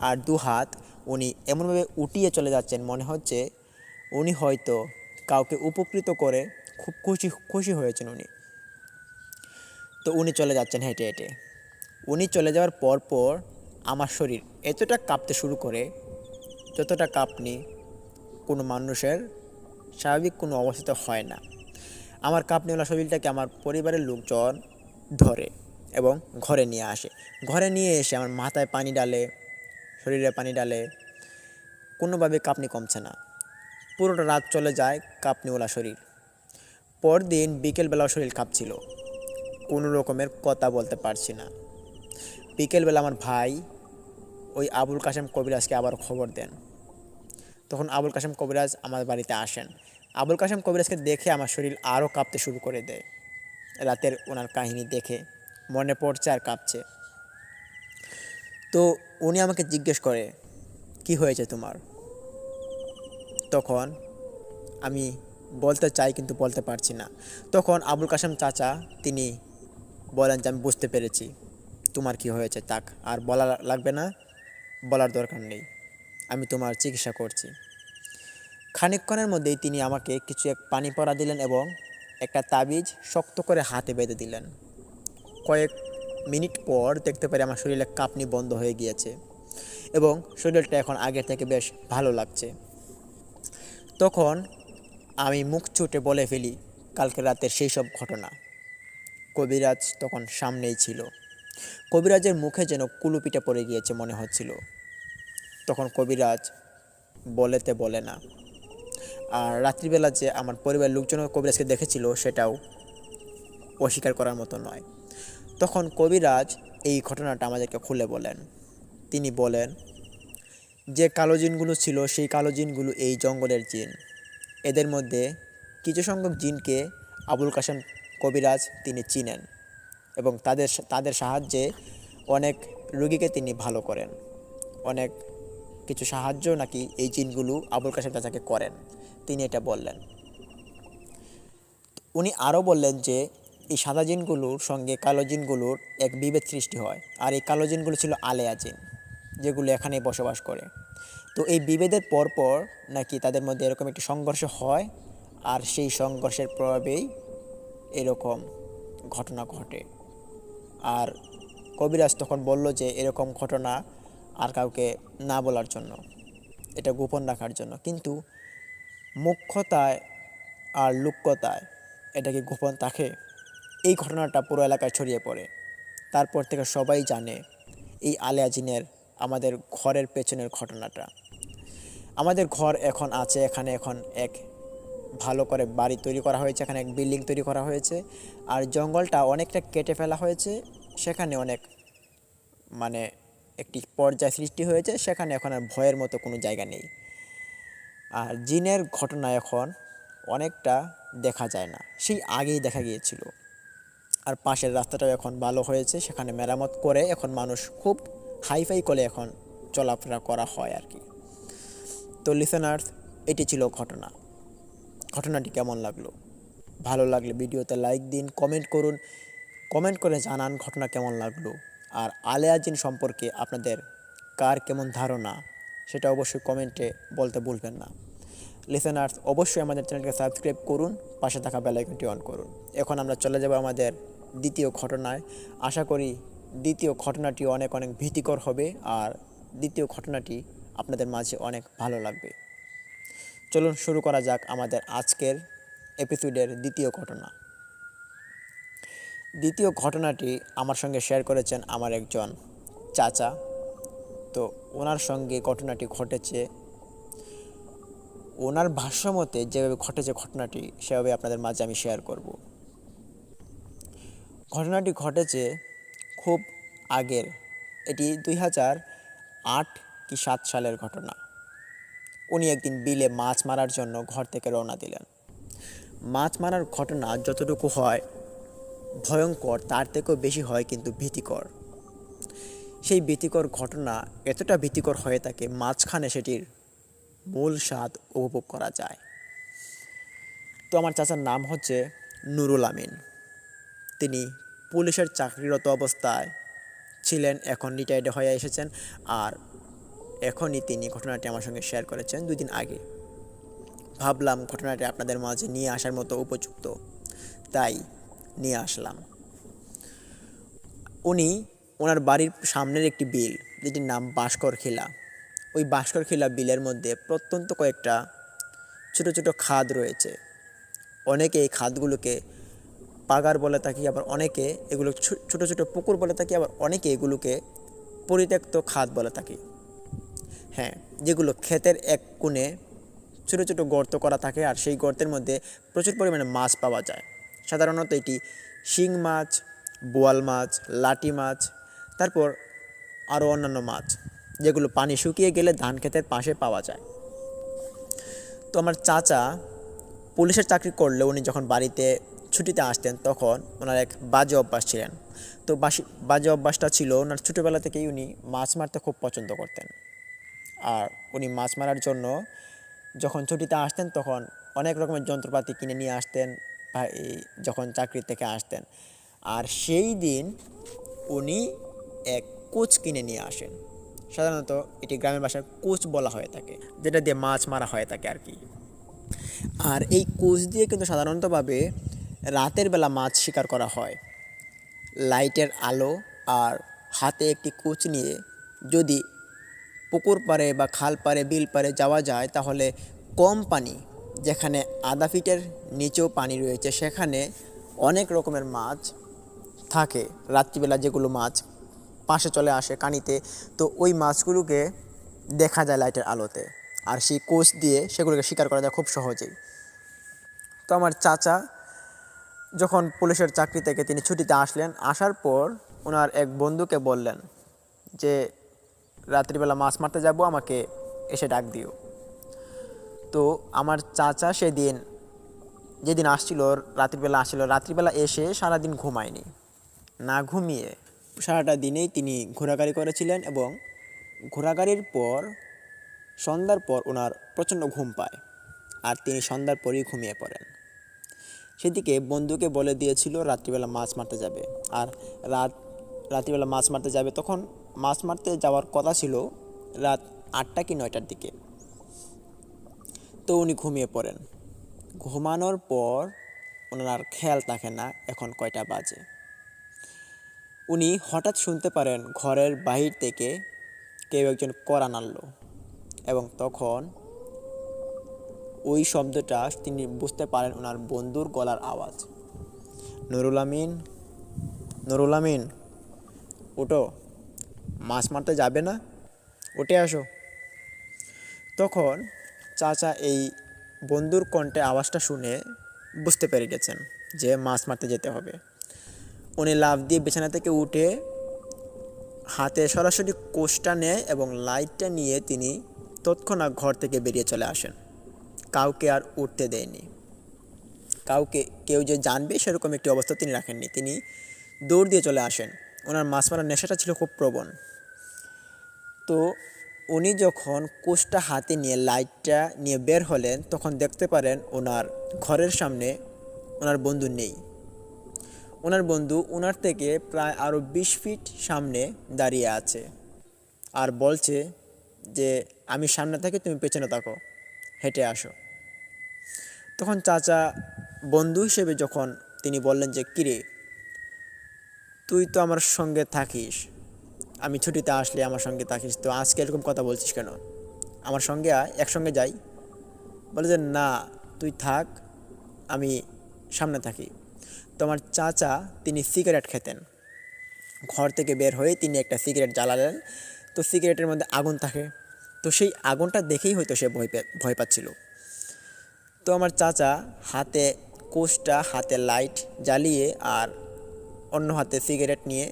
আর দু হাত উনি এমনভাবে উঠিয়ে চলে যাচ্ছেন মনে হচ্ছে উনি হয়তো কাউকে উপকৃত করে খুব খুশি হয়েছেন উনি। তো উনি চলে যাচ্ছেন হেঁটে হেঁটে। উনি চলে যাওয়ার পর আমার শরীর এতটা কাঁপতে শুরু করে যতটা কাঁপনি কোনো মানুষের স্বাভাবিক কোনো অবস্থা হয় না। আমার কাঁপনিওয়ালা শরীরটাকে আমার পরিবারের লোকজন ধরে এবং ঘরে নিয়ে আসে। ঘরে নিয়ে এসে আমার মাথায় পানি ডালে, শরীরে পানি ডালে, কোনোভাবে কাঁপনি কমছে না। পুরোটা রাত চলে যায় কাঁপনিওয়ালা শরীর। পরদিন বিকেলবেলাও শরীর কাঁপছিল, কোনো রকমের কথা বলতে পারছি না। বিকেলবেলা আমার ভাই ওই আবুল কাশেম কবিরাজকে আবার খবর দেন। তখন আবুল কাশেম কবিরাজ আমার বাড়িতে আসেন। আবুল কাশেম কবিরাজকে দেখে আমার শরীর আরও কাঁপতে শুরু করে দেয়। রাতের ওনার কাহিনী দেখে মনে পড়ছে আর কাঁপছে। তো উনি আমাকে জিজ্ঞেস করে, কি হয়েছে তোমার? তখন আমি বলতে চাই কিন্তু বলতে পারছি না। তখন আবুল কাশেম চাচা তিনি বলেন যে, আমি বুঝতে পেরেছি তোমার কি হয়েছে, তাক আর বলা লাগবে না, বলার দরকার নেই, আমি তোমার চিকিৎসা করছি। খানিকক্ষণের মধ্যেই তিনি আমাকে কিছু এক পানি পড়া দিলেন এবং একটা তাবিজ শক্ত করে হাতে বেঁধে দিলেন। কয়েক মিনিট পর দেখতে পারি আমার শরীরে কাঁপুনি বন্ধ হয়ে গিয়েছে এবং শরীরটা এখন আগের থেকে বেশ ভালো লাগছে। তখন আমি মুখ ছুটে বলে ফেলি কালকে রাতের সেই সব ঘটনা। কবিরাজ তখন সামনেই ছিল। কবিরাজের মুখে যেন কুলুপিটা পড়ে গিয়েছে মনে হচ্ছিল। তখন কবিরাজ বলেতে বলে না। আর রাত্রিবেলা যে আমার পরিবারের লোকজন কবিরাজকে দেখেছিল সেটাও অস্বীকার করার মতো নয়। তখন কবিরাজ এই ঘটনাটা আমাদেরকে খুলে বলেন। তিনি বলেন যে কালো জিনগুলো ছিল সেই কালো জিনগুলো এই জঙ্গলের জিন। এদের মধ্যে কিছু সংখ্যক জিনকে আবুল কাশেম কবিরাজ তিনি চিনেন এবং তাদের সাহায্যে অনেক রোগীকে তিনি ভালো করেন। অনেক কিছু সাহায্য নাকি এই জিনগুলো আবুল কাশেম চাচাকে করেন, তিনি এটা বললেন। উনি আরও বললেন যে এই সাদা জিনগুলোর সঙ্গে কালো জিনগুলোর এক বিভেদ সৃষ্টি হয়, আর এই কালো জিনগুলো ছিল আলেয়া জিন, যেগুলো এখানেই বসবাস করে। তো এই বিভেদের পরপর নাকি তাদের মধ্যে এরকম একটি সংঘর্ষ হয়, আর সেই সংঘর্ষের প্রভাবেই এরকম ঘটনা ঘটে। আর কবিরাজ তখন বলল যে এরকম ঘটনা আর কাউকে না বলার জন্য, এটা গোপন রাখার জন্য। কিন্তু মুখ্যতায় আর লুক্যতায় এটা কি গোপন থাকে? এই ঘটনাটা পুরো এলাকায় ছড়িয়ে পড়ে। তারপর থেকে সবাই জানে এই আলেয়া জিনের আমাদের ঘরের পেছনের ঘটনাটা। আমাদের ঘর এখন আছে এখানে, এখন এক ভালো করে বাড়ি তৈরি করা হয়েছে, এখানে এক বিল্ডিং তৈরি করা হয়েছে। আর জঙ্গলটা অনেকটা কেটে ফেলা হয়েছে, সেখানে অনেক মানে একটি পর্যায় সৃষ্টি হয়েছে, সেখানে এখন আর ভয়ের মতো কোনো জায়গা নেই। আর জিনের ঘটনা এখন অনেকটা দেখা যায় না, সেই আগেই দেখা গিয়েছিল। আর পাশের রাস্তাটাও এখন ভালো হয়েছে, সেখানে মেরামত করে এখন মানুষ খুব হাইফাই করে এখন চলাফেরা করা হয় আর কি। তো লিসেনার্স, এটি ছিল ঘটনাটি কেমন লাগলো? ভালো লাগলে ভিডিওতে লাইক দিন, কমেন্ট করুন, কমেন্ট করে জানান ঘটনা কেমন লাগলো। আর আলেয়া জিন সম্পর্কে আপনাদের কার কেমন ধারণা সেটা অবশ্যই কমেন্টে বলতে ভুলবেন না। লিসেনার্স, অবশ্যই আমাদের চ্যানেলকে সাবস্ক্রাইব করুন, পাশে থাকা বেল আইকনটি অন করুন। এখন আমরা চলে যাব আমাদের দ্বিতীয় ঘটনায়। আশা করি দ্বিতীয় ঘটনাটি অনেক অনেক ভীতিকর হবে, আর দ্বিতীয় ঘটনাটি আপনাদের মাঝে অনেক ভালো লাগবে। চলুন শুরু করা যাক আমাদের আজকের এপিসোডের দ্বিতীয় ঘটনা। দ্বিতীয় ঘটনাটি আমার সঙ্গে শেয়ার করেছেন আমার একজন চাচা। তো ওনার সঙ্গে ঘটনাটি ঘটেছে, ওনার ভাষ্যমতে যেভাবে ঘটেছে ঘটনাটি সেভাবে আপনাদের মাঝে আমি শেয়ার করব। ঘটনাটি ঘটেছে খুব আগের, এটি 2008 কি 7 সালের ঘটনা। উনি একদিন বিলে মাছ মারার জন্য ঘর থেকে রওনা দিলেন। মাছ মারার ঘটনা যতটুকু হয় ভয়ঙ্কর, তার থেকেও বেশি হয় কিন্তু ভীতিকর। সেই ভীতিকর ঘটনা এতটা ভীতিকর হয়ে থাকে, মাঝখানে সেটির মূল স্বাদ উপভোগ করা যায়। তো আমার চাচার নাম হচ্ছে নুরুল আমিন। তিনি পুলিশের চাকরিরত অবস্থায় ছিলেন, এখন রিটায়ার্ড হয়ে এসেছেন। আর এখনই তিনি ঘটনাটি আমার সঙ্গে শেয়ার করেছেন 2 দিন আগে। ভাবলাম ঘটনাটি আপনাদের মাঝে নিয়ে আসার মতো উপযুক্ত, তাই নিয়ে আসলাম। উনি ওনার বাড়ির সামনের একটি বিল, যেটির নাম বাঁশকরখিলা। ওই বাঁশকরখিলা বিলের মধ্যে প্রত্যন্ত কয়েকটা ছোটো ছোটো খাদ রয়েছে। অনেকে এই খাদগুলোকে পাগার বলে থাকি, আবার অনেকে এগুলো ছোটো ছোটো পুকুর বলে থাকি, আবার অনেকে এগুলোকে পরিত্যক্ত খাদ বলে থাকি। হ্যাঁ, যেগুলো ক্ষেতের এক কোণে ছোটো ছোটো গর্ত করা থাকে, আর সেই গর্তের মধ্যে প্রচুর পরিমাণে মাছ পাওয়া যায়। সাধারণত এটি শিং মাছ, বোয়াল মাছ, লাটি মাছ, তারপর আরও অন্যান্য মাছ, যেগুলো পানি শুকিয়ে গেলে ধান ক্ষেতের পাশে পাওয়া যায়। তো আমার চাচা পুলিশের চাকরি করলে উনি যখন বাড়িতে ছুটিতে আসতেন তখন ওনার এক বাজে অভ্যাস ছিলেন। তো বাজে অভ্যাসটা ছিল ওনার ছোটোবেলা থেকেই উনি মাছ মারতে খুব পছন্দ করতেন। আর উনি মাছ মারার জন্য যখন ছুটিতে আসতেন তখন অনেক রকমের যন্ত্রপাতি কিনে নিয়ে আসতেন যখন চাকরি থেকে আসতেন। আর সেই দিন উনি এক কোচ কিনে নিয়ে আসেন। সাধারণত এটি গ্রামের ভাষায় কোচ বলা হয়ে থাকে, যেটা দিয়ে মাছ মারা হয়ে থাকে আর কি। আর এই কোচ দিয়ে কিন্তু সাধারণতভাবে রাতের বেলা মাছ শিকার করা হয়। লাইটের আলো আর হাতে একটি কোচ নিয়ে যদি পুকুর পাড়ে বা খাল পাড়ে বিল পাড়ে যাওয়া যায় তাহলে কম পানি, যেখানে আধা ফিটের নিচেও পানি রয়েছে, সেখানে অনেক রকমের মাছ থাকে। রাত্রিবেলা যেগুলো মাছ পাশে চলে আসে কানিতে, তো ওই মাছগুলোকে দেখা যায় লাইটের আলোতে। আর সেই কোচ দিয়ে সেগুলোকে শিকার করা যায় খুব সহজেই। তো আমার চাচা যখন পুলিশের চাকরি থেকে তিনি ছুটিতে আসলেন, আসার পর ওনার এক বন্ধুকে বললেন যে রাত্রিবেলা মাছ মারতে যাব, আমাকে এসে ডাক দিও। তো আমার চাচা সেদিন যেদিন আসছিল রাত্রিবেলা এসে সারাদিন ঘুমায়নি। না ঘুমিয়ে সারাটা দিনেই তিনি ঘোরাঘুরি করেছিলেন এবং ঘোরাঘুরির পর সন্ধ্যার পর ওনার প্রচণ্ড ঘুম পায় আর তিনি সন্ধ্যার পরই ঘুমিয়ে পড়েন। সেদিকে বন্ধুকে বলে দিয়েছিল রাত্রিবেলা মাছ মারতে যাবে। আর রাত্রিবেলা মাছ মারতে যাবে, তখন মাছ মারতে যাওয়ার কথা ছিল রাত 8টা কি 9টার দিকে। তো উনি ঘুমিয়ে পড়েন। ঘুমানোর পর ওনার খেয়াল থাকে না এখন কয়টা বাজে। উনি হঠাৎ শুনতে পারেন ঘরের বাহির থেকে কেউ একজন কড়া নাড়ল এবং তখন ওই শব্দটা তিনি বুঝতে পারেন ওনার বন্ধুর গলার আওয়াজ। নুরুল আমিন, নুরুল আমিন, ওঠো, মাছ মারতে যাবে না, উঠে আসো। তখন চাচা এই বন্ধুর কণ্ঠে আওয়াজটা শুনে বুঝতে পেরে গেছেন যে মাছ মারতে যেতে হবে। উনি লাফ দিয়ে বিছানা থেকে উঠে হাতে সরাসরি কোষটা নেয় এবং লাইটটা নিয়ে তিনি তৎক্ষণাৎ ঘর থেকে বেরিয়ে চলে আসেন। কাউকে আর উঠতে দেয়নি। কেউ যে জানবে সেরকম একটি অবস্থা তিনি রাখেননি। তিনি দৌড় দিয়ে চলে আসেন। ওনার মাছ মারার নেশাটা ছিল খুব প্রবণ। তো উনি যখন কোষটা হাতে নিয়ে লাইটটা নিয়ে বের হলেন তখন দেখতে পারেন ওনার ঘরের সামনে ওনার বন্ধু নেই। ওনার বন্ধু ওনার থেকে প্রায় আরও 20 ফিট সামনে দাঁড়িয়ে আছে আর বলছে যে আমি সামনে থাকি, তুমি পেছনে থাকো, হেঁটে আসো। তখন চাচা বন্ধু হিসেবে যখন তিনি বললেন যে কিরে, তুই তো আমার সঙ্গে থাকিস, আমি ছুটিতে আসলে আমার সঙ্গে থাকিস, তো আজকে এরকম কথা বলছিস কেন? আমার সঙ্গে আয়, একসঙ্গে যাই। বলে যে না, তুই থাক, আমি সামনে থাকি। তো আমার চাচা তিনি সিগারেট খেতেন। ঘর থেকে বের হয়ে তিনি একটা সিগারেট জ্বালালেন। তো সিগারেটের মধ্যে আগুন থাকে, তো সেই আগুনটা দেখেই হয়তো সে ভয় পাচ্ছিল। তো আমার চাচা হাতে কোষটা, হাতে লাইট জ্বালিয়ে আর অন্য হাতে সিগারেট নিয়ে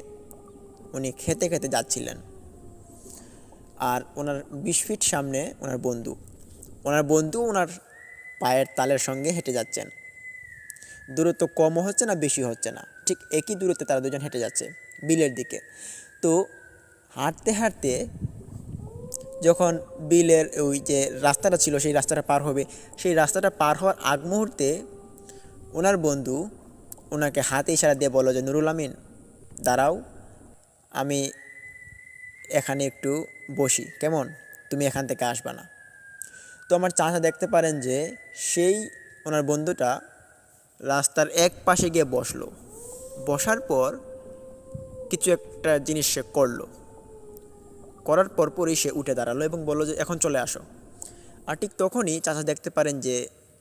উনি খেতে খেতে যাচ্ছিলেন। আর ওনার 20 ফিট সামনে ওনার বন্ধু ওনার পায়ের তালের সঙ্গে হেঁটে যাচ্ছেন। দূরত্ব কমও হচ্ছে না, বেশি হচ্ছে না, ঠিক একই দূরত্বে তারা দুজন হেঁটে যাচ্ছে বিলের দিকে। তো হাঁটতে হাঁটতে যখন বিলের ওই যে রাস্তাটা ছিল সেই রাস্তাটা পার হবে, সেই রাস্তাটা পার হওয়ার আগ মুহূর্তে ওনার বন্ধু ওনাকে হাতে ইশারা দিয়ে বলল যে নুরুল আমিন, দাঁড়াও, আমি এখানে একটু বসি, কেমন, তুমি এখান থেকে আসবা না। তো আমার চাচা দেখতে পারেন যে সেই ওনার বন্ধুটা রাস্তার এক পাশে গিয়ে বসলো। বসার পর কিছু একটা জিনিস সে করলো, করার পরপরই সে উঠে দাঁড়ালো এবং বলল যে এখন চলে আসো। আর ঠিক তখনই চাচা দেখতে পারেন যে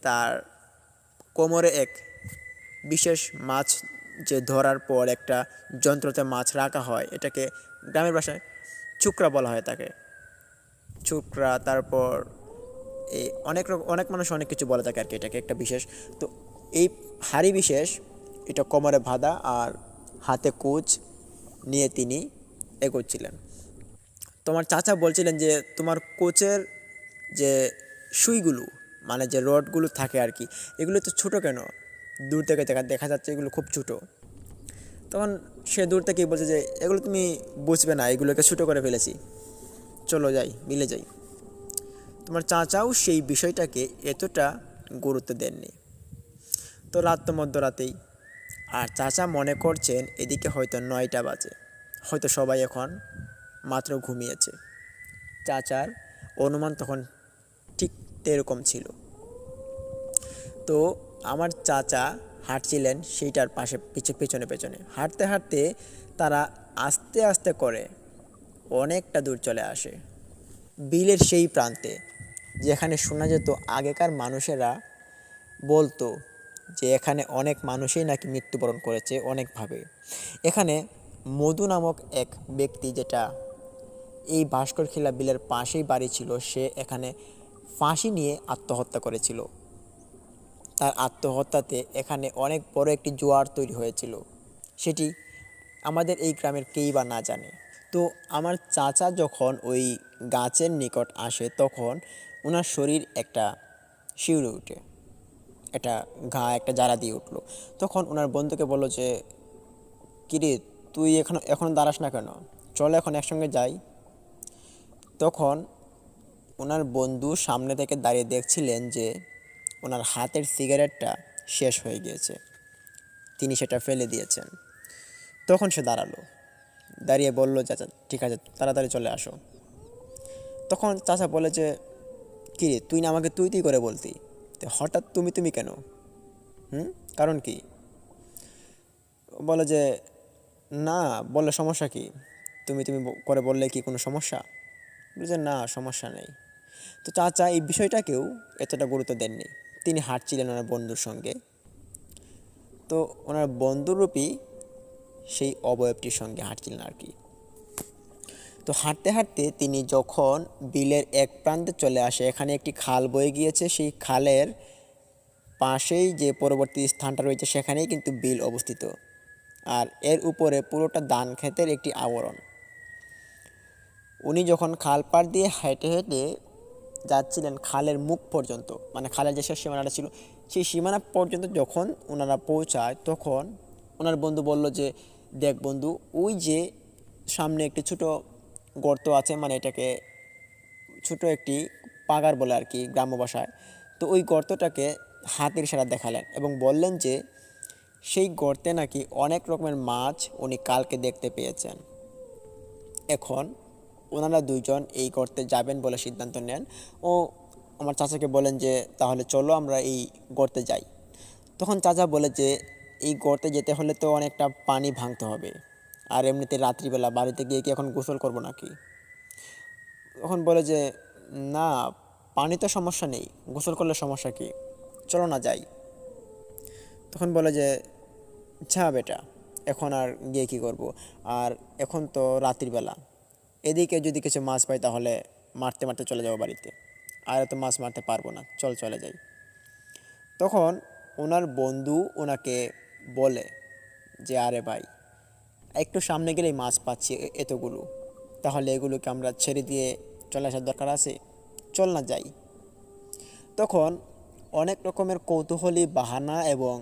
তার কোমরে এক বিশেষ মাছ, যে ধরার পর একটা যন্ত্রতে মাছ রাখা হয়, এটাকে গ্রামের ভাষায় চুকরা বলা হয় তাকে, চুকরা। তারপর এই অনেক মানুষ অনেক কিছু বলে থাকে আর কি, এটাকে একটা বিশেষ। তো এই হাড়ি বিশেষ এটা কোমরে বাঁধা আর হাতে কোচ নিয়ে তিনি এগোচ্ছিলেন। তোমার চাচা বলছিলেন যে তোমার কোচের যে সুইগুলো, মানে যে রডগুলো থাকে আর কি, এগুলো তো ছোটো কেন, দূর থেকে দেখা যাচ্ছে এগুলো খুব ছোটো। তখন সে দূর থেকেই বলছে যে এগুলো তুমি বুঝবে না, এগুলোকে ছোটো করে ফেলেছি, চলো যাই, মিলে যাই। তোমার চাচাও সেই বিষয়টাকে এতটা গুরুত্ব দেননি। তো রাত তো মধ্যরাতেই, আর চাচা মনে করছেন এদিকে হয়তো 9টা বাজে, হয়তো সবাই এখন মাত্র ঘুমিয়েছে। চাচার অনুমান তখন ঠিক এরকম ছিল। তো আমার চাচা হাঁটছিলেন সেইটার পাশে পেছনে পেছনে, হাঁটতে হাঁটতে তারা আস্তে আস্তে করে অনেকটা দূর চলে আসে বিলের সেই প্রান্তে, যেখানে শোনা যেত আগেকার মানুষেরা বলতো যে এখানে অনেক মানুষই নাকি মৃত্যুবরণ করেছে অনেকভাবে। এখানে মধু নামক এক ব্যক্তি, যেটা এই ভাস্করখিলা বিলের পাশেই বাড়ি ছিল, সে এখানে ফাঁসি নিয়ে আত্মহত্যা করেছিল। তার আত্মহত্যাতে এখানে অনেক বড় একটি জোয়ার তৈরি হয়েছিল, সেটি আমাদের এই গ্রামের কেই বা না জানে। তো আমার চাচা যখন ওই গাছের নিকট আসে তখন ওনার শরীর একটা শিউরে উঠে, একটা একটা জ্বালা দিয়ে উঠলো। তখন ওনার বন্ধুকে বললো যে কিরে, তুই এখন দাঁড়াস না কেন, চল এখন একসঙ্গে যাই। তখন ওনার বন্ধু সামনে থেকে দাঁড়িয়ে দেখছিলেন যে ওনার হাতের সিগারেটটা শেষ হয়ে গিয়েছে, তিনি সেটা ফেলে দিয়েছেন। তখন সে দাঁড়ালো, দাঁড়িয়ে বলল, চাচা ঠিক আছে, তাড়াতাড়ি চলে আসো। তখন চাচা বলে যে কিরে, তুই না আমাকে তুই তুই করে বলতি, তো হঠাৎ তুমি তুমি কেন? কারণ কি? বলে যে না, বললে সমস্যা কি, তুমি তুমি করে বললে কি কোনো সমস্যা? বলে যে না, সমস্যা নেই। তো চাচা এই বিষয়টাকেও এতটা গুরুত্ব দেননি, তিনি হাঁটছিলেন ওনার বন্ধুর সঙ্গে। তো ওনার বন্ধুরূপী সেই অবয়বটির সঙ্গে হাঁটছিলেন আর কি। তো হাঁটতে হাঁটতে তিনি যখন বিলের এক প্রান্তে চলে আসে, এখানে একটি খাল বয়ে গিয়েছে, সেই খালের পাশেই যে পরবর্তী স্থানটা রয়েছে সেখানেই কিন্তু বিল অবস্থিত, আর এর উপরে পুরোটা ধান ক্ষেতের একটি আবরণ। উনি যখন খাল পাড় দিয়ে হেঁটে হেঁটে যাচ্ছিলেন খালের মুখ পর্যন্ত, মানে খালের যে শেষ সীমানাটা ছিল সেই সীমানা পর্যন্ত যখন ওনারা পৌঁছায়, তখন ওনার বন্ধু বলল যে দেখ বন্ধু, ওই যে সামনে একটি ছোট গর্ত আছে, মানে এটাকে ছোট একটি পাগার বলে আর কি গ্রাম্য ভাষায়। তো ওই গর্তটাকে হাতের ইশারা দেখালেন এবং বললেন যে সেই গর্তে নাকি অনেক রকমের মাছ উনি কালকে দেখতে পেয়েছেন। এখন ওনারা দুইজন এই গর্তে যাবেন বলে সিদ্ধান্ত নেন ও আমার চাচাকে বলেন যে তাহলে চলো আমরা এই গর্তে যাই। তখন চাচা বলে যে এই গর্তে যেতে হলে তো অনেকটা পানি ভাঙতে হবে, আর এমনিতে রাত্রিবেলা বাড়িতে গিয়ে কি এখন গোসল করবো নাকি? তখন বলে যে না, পানি তো সমস্যা নেই, গোসল করলে সমস্যা কি, চলো না যাই। তখন বলে যে আচ্ছা বেটা, এখন আর গিয়ে কী করব, আর এখন তো রাত্রিবেলা, এদিকে যদি কিছু মাছ পাই তাহলে মারতে মারতে চলে যাবো বাড়িতে, আর এত মাছ মারতে পারবো না, চলে যাই। তখন ওনার বন্ধু ওনাকে বলে যে আরে ভাই, একটু সামনে গেলেই মাছ পাচ্ছি এতগুলো, তাহলে এগুলোকে আমরা ছেড়ে দিয়ে চলে আসার দরকার আছে, চল না যাই। তখন অনেক রকমের কৌতূহলী বাহানা এবং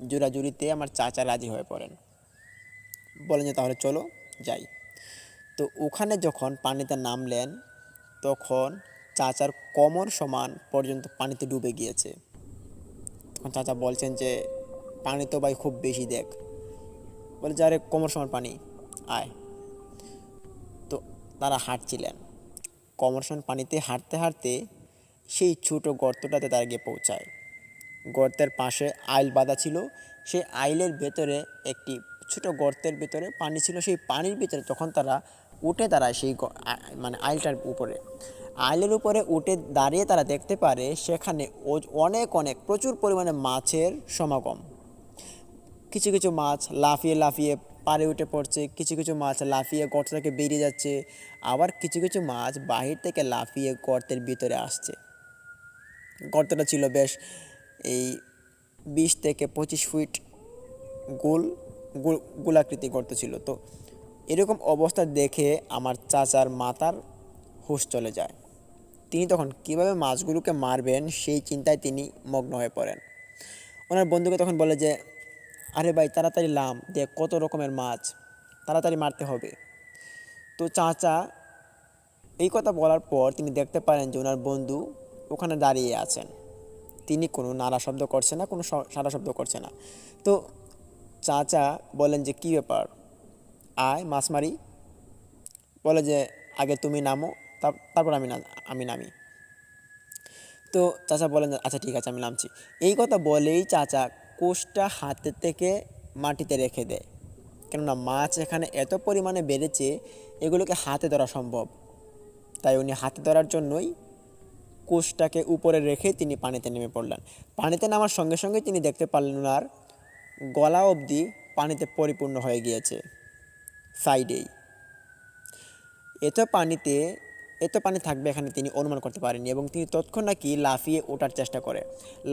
জোরাজুরিতে আমার চাচা রাজি হয়ে পড়েন, বলেন যে তাহলে চলো যাই। তো ওখানে যখন পানিতে নামলেন তখন চাচার কোমর সমান পর্যন্ত পানিতে ডুবে গিয়েছে। তখন চাচা বলছেন যে পানি তো ভাই খুব বেশি, দেখ। বলে যে আরে কোমর সমান পানি, আয়। তো তারা হাঁটছিলেন কোমর সমান পানিতে, হাঁটতে হাঁটতে সেই ছোটো গর্তটাতে তারা গিয়ে পৌঁছায়। গর্তের পাশে আইল বাঁধা ছিল, সেই আইলের ভেতরে একটি ছোট গর্তের ভেতরে পানি ছিল, সেই পানির ভিতরে যখন তারা উঠে দাঁড়ায় সেই মানে আইলটার উপরে, আইলের উপরে উঠে দাঁড়িয়ে তারা দেখতে পারে সেখানে অনেক অনেক প্রচুর পরিমাণে মাছের সমাগম। কিছু কিছু মাছ লাফিয়ে লাফিয়ে পাড়ে উঠে পড়ছে, কিছু কিছু মাছ লাফিয়ে গর্ত থেকে বেরিয়ে যাচ্ছে, আবার কিছু কিছু মাছ বাহির থেকে লাফিয়ে গর্তের ভিতরে আসছে। গর্তটা ছিল বেশ এই 20 থেকে 25 ফিট গোল গোলাকৃতি গর্ত ছিল। তো এরকম অবস্থা দেখে আমার চাচার মাথার হুঁশ চলে যায়। তিনি তখন কীভাবে মাছগুলোকে মারবেন সেই চিন্তায় তিনি মগ্ন হয়ে পড়েন। ওনার বন্ধুকে তখন বলে যে, আরে ভাই তাড়াতাড়ি লাম, দেখ কত রকমের মাছ, তাড়াতাড়ি মারতে হবে। তো চাচা এই কথা বলার পর তিনি দেখতে পারেন যে ওনার বন্ধু ওখানে দাঁড়িয়ে আছেন। তিনি কোনো নাড়া শব্দ করছে না, কোনো সাড়া শব্দ করছে না। তো চাচা বলেন যে, কী ব্যাপার, আয় মাছ মারি। বলে যে, আগে তুমি নামো, তারপর আমি নামি। তো চাচা বলেন, আচ্ছা ঠিক আছে আমি নামছি। এই কথা বলেই চাচা কোষটা হাতের থেকে মাটিতে রেখে দেয়, কেননা মাছ এখানে এত পরিমাণে বেড়েছে এগুলোকে হাতে ধরা সম্ভব। তাই উনি হাতে ধরার জন্যই কোষটাকে উপরে রেখে তিনি পানিতে নেমে পড়লেন। পানিতে নামার সঙ্গে সঙ্গে তিনি দেখতে পারলেন ওনার গলা অবধি পানিতে পরিপূর্ণ হয়ে গিয়েছে সাইডেই। এত পানি থাকবে এখানে তিনি অনুমান করতে পারেননি, এবং তিনি তৎক্ষণাৎ লাফিয়ে ওঠার চেষ্টা করে।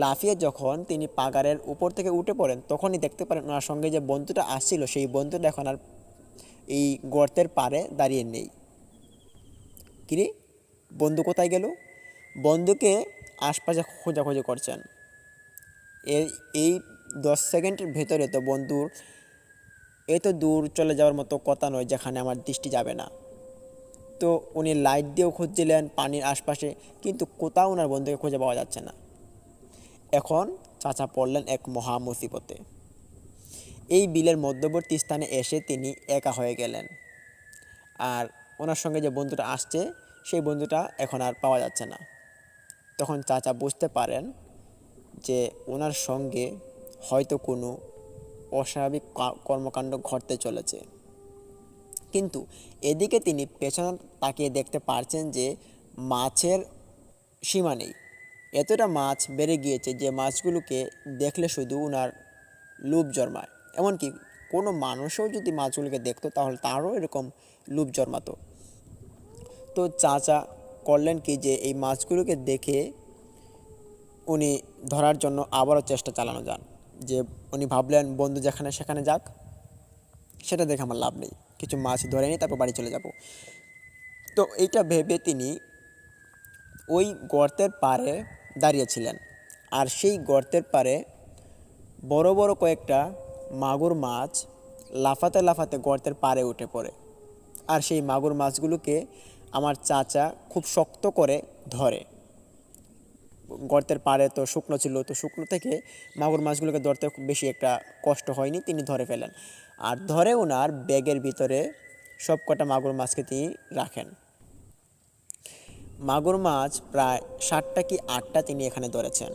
লাফিয়ে যখন তিনি পাগারের উপর থেকে উঠে পড়েন তখনই দেখতে পারেন ওনার সঙ্গে যে বন্ধুটা আসছিল সেই বন্ধুটা এখন আর এই গর্তের পাড়ে দাঁড়িয়ে নেই। কিরে, বন্ধু কোথায় গেল? বন্ধুকে আশপাশে খোঁজাখুঁজি করছেন। এই 10 সেকেন্ডের ভেতরে তো বন্ধুর এত দূর চলে যাওয়ার মতো কথা নয় যেখানে আমার দৃষ্টি যাবে না। তো উনি লাইট দিয়েও খুঁজছিলেন পানির আশপাশে, কিন্তু কোথাও ওনার বন্ধুকে খুঁজে পাওয়া যাচ্ছে না। এখন চাচা পড়লেন এক মহা মুসিবতে। এই বিলের মধ্যবর্তী স্থানে এসে তিনি একা হয়ে গেলেন, আর ওনার সঙ্গে যে বন্ধুটা আসছে সেই বন্ধুটা এখন আর পাওয়া যাচ্ছে না। তখন চাচা বুঝতে পারেন যে ওনার সঙ্গে হয়তো কোনো অস্বাভাবিক কর্মকাণ্ড ঘটতে চলেছে। কিন্তু এদিকে তিনি পেছনে তাকিয়ে দেখতে পারছেন যে মাছের সীমা নেই। এতটা মাছ বেড়ে গিয়েছে যে মাছগুলোকে দেখলে শুধু ওনার লোভ জন্মায়। এমনকি কোনো মানুষও যদি মাছগুলোকে দেখতো তাহলে তারও এরকম লোভ জন্মাতো। তো চাচা করলেন কি যে এই মাছগুলোকে দেখে উনি ধরার জন্য আবারও চেষ্টা চালানো যান। যে উনি ভাবলেন বন্ধু যেখানে সেখানে যাক, সেটা দেখে আমার লাভ নেই, কিছু মাছ ধরে নিই তারপর বাড়ি চলে যাব। তো এইটা ভেবে তিনি ওই গর্তের পাড়ে দাঁড়িয়েছিলেন, আর সেই গর্তের পাড়ে বড় বড় কয়েকটা মাগুর মাছ লাফাতে লাফাতে গর্তের পাড়ে উঠে পড়ে। আর সেই মাগুর মাছগুলোকে আমার চাচা খুব শক্ত করে ধরে। গর্তের পাড়ে তো শুকনো ছিল, তো শুকনো থেকে মাগুর মাছগুলোকে ধরতে খুব বেশি একটা কষ্ট হয়নি, তিনি ধরে ফেলেন। আর ধরে ওনার ব্যাগের ভিতরে সব কটা মাগুর মাছকে তিনি রাখেন। মাগুর মাছ প্রায় 7টা কি 8টা তিনি এখানে ধরেছেন।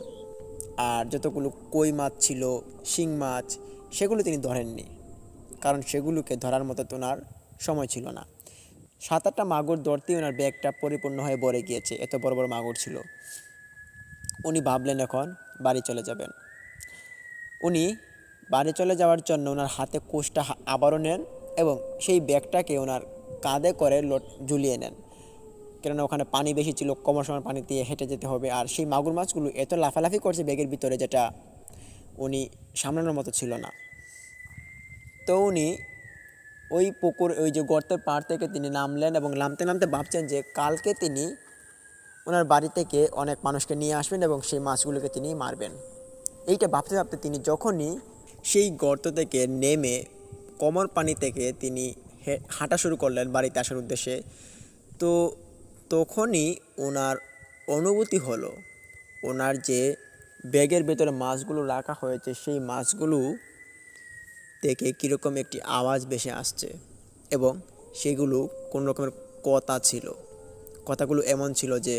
আর যতগুলো কই মাছ ছিল, শিং মাছ, সেগুলো তিনি ধরেননি, কারণ সেগুলোকে ধরার মতো তো ওনার সময় ছিল না। 7-8টা মাগুর ধরতেই ওনার ব্যাগটা পরিপূর্ণ হয়ে ভরে গিয়েছে, এত বড় বড় মাগুর ছিল। উনি ভাবলেন এখন বাড়ি চলে যাবেন। উনি বাড়ি চলে যাওয়ার জন্য ওনার হাতে কোষটা আবারও নেন এবং সেই ব্যাগটাকে ওনার কাঁধে করে ঝুলিয়ে নেন, কেননা ওখানে পানি বেশি ছিল, কমার সময় পানি দিয়ে হেঁটে যেতে হবে। আর সেই মাগুর মাছগুলো এত লাফালাফি করছে ব্যাগের ভিতরে, যেটা উনি সামলানোর মতো ছিল না। তো উনি ওই যে গর্তের পাড় থেকে তিনি নামলেন এবং নামতে নামতে ভাবছেন যে কালকে তিনি ওনার বাড়ি থেকে অনেক মানুষকে নিয়ে আসবেন এবং সেই মাছগুলোকে তিনি মারবেন। এইটা ভাবতে ভাবতে তিনি যখনই সেই গর্ত থেকে নেমে কোমর পানি থেকে তিনি হাঁটা শুরু করলেন বাড়িতে আসার উদ্দেশ্যে, তো তখনই ওনার অনুভূতি হলো ওনার যে ব্যাগের ভেতরে মাছগুলো রাখা হয়েছে সেই মাছগুলো থেকে কীরকম একটি আওয়াজ ভেসে আসছে, এবং সেগুলো কোনো রকমের কথা ছিল। কথাগুলো এমন ছিল যে,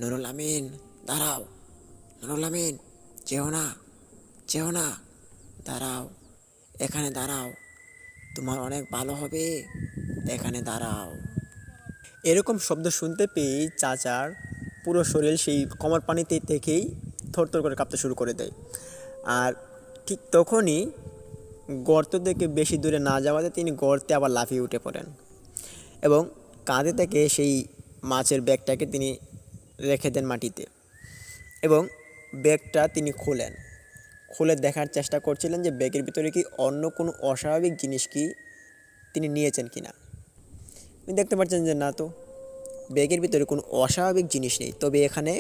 নুরুল আমিন দাঁড়াও, নুরুল আমিন যেও না, দাঁড়াও, এখানে দাঁড়াও, তোমার অনেক ভালো হবে, এখানে দাঁড়াও। এরকম শব্দ শুনতে পেয়েই চাচার পুরো শরীর সেই কোমর পানিতে থেকেই থরথর করে কাঁপতে শুরু করে দেয়। আর ঠিক তখনই গর্ত থেকে বেশি দূরে না যাওয়াতে তিনি গর্তে আবার লাফিয়ে উঠে পড়েন এবং কাঁধে থেকে সেই মাছের ব্যাগটাকে তিনি রেখে দেন মাটিতে, এবং ব্যাগটা তিনি খুলে দেখার চেষ্টা করছিলেন যে ব্যাগের ভিতরে কি অন্য কোনো অস্বাভাবিক জিনিস কি তিনি নিয়েছেন কিনা। দেখতে পাচ্ছেন যে না, তো ব্যাগের ভিতরে কোনো অস্বাভাবিক জিনিস নেই, তবে এখানে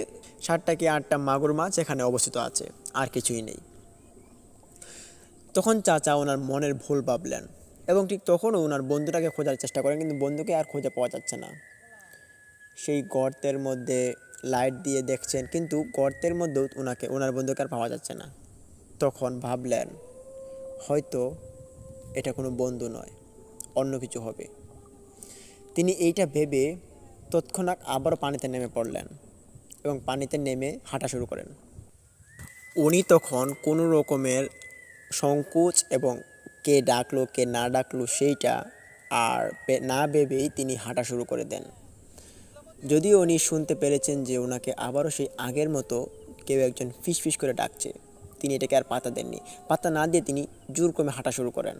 7টা কি 8টা মাগুর মাছ এখানে অবস্থিত আছে, আর কিছুই নেই। তখন চাচা ওনার মনের ভুল ভাবলেন এবং ঠিক তখনও ওনার বন্ধুটাকে খোঁজার চেষ্টা করেন, কিন্তু বন্ধুকে আর খুঁজে পাওয়া যাচ্ছে না। সেই গর্তের মধ্যে লাইট দিয়ে দেখছেন, কিন্তু গর্তের মধ্যেও ওনার বন্ধুকে আর পাওয়া যাচ্ছে না। তখন ভাবলেন হয়তো এটা কোনো বন্ধু নয়, অন্য কিছু হবে। তিনি এইটা ভেবে তৎক্ষণাৎ আবারও পানিতে নেমে পড়লেন এবং পানিতে নেমে হাঁটা শুরু করেন। উনি তখন কোনো রকমের সংকোচ এবং কে ডাকলো কে না ডাকলো সেইটা আর না ভেবেই তিনি হাঁটা শুরু করে দেন। যদিও উনি শুনতে পেরেছেন যে ওনাকে আবারও সেই আগের মতো কেউ একজন ফিস ফিস করে ডাকছে, তিনি এটাকে আর পাত্তা দেননি। পাত্তা না দিয়ে তিনি জোর কমে হাঁটা শুরু করেন।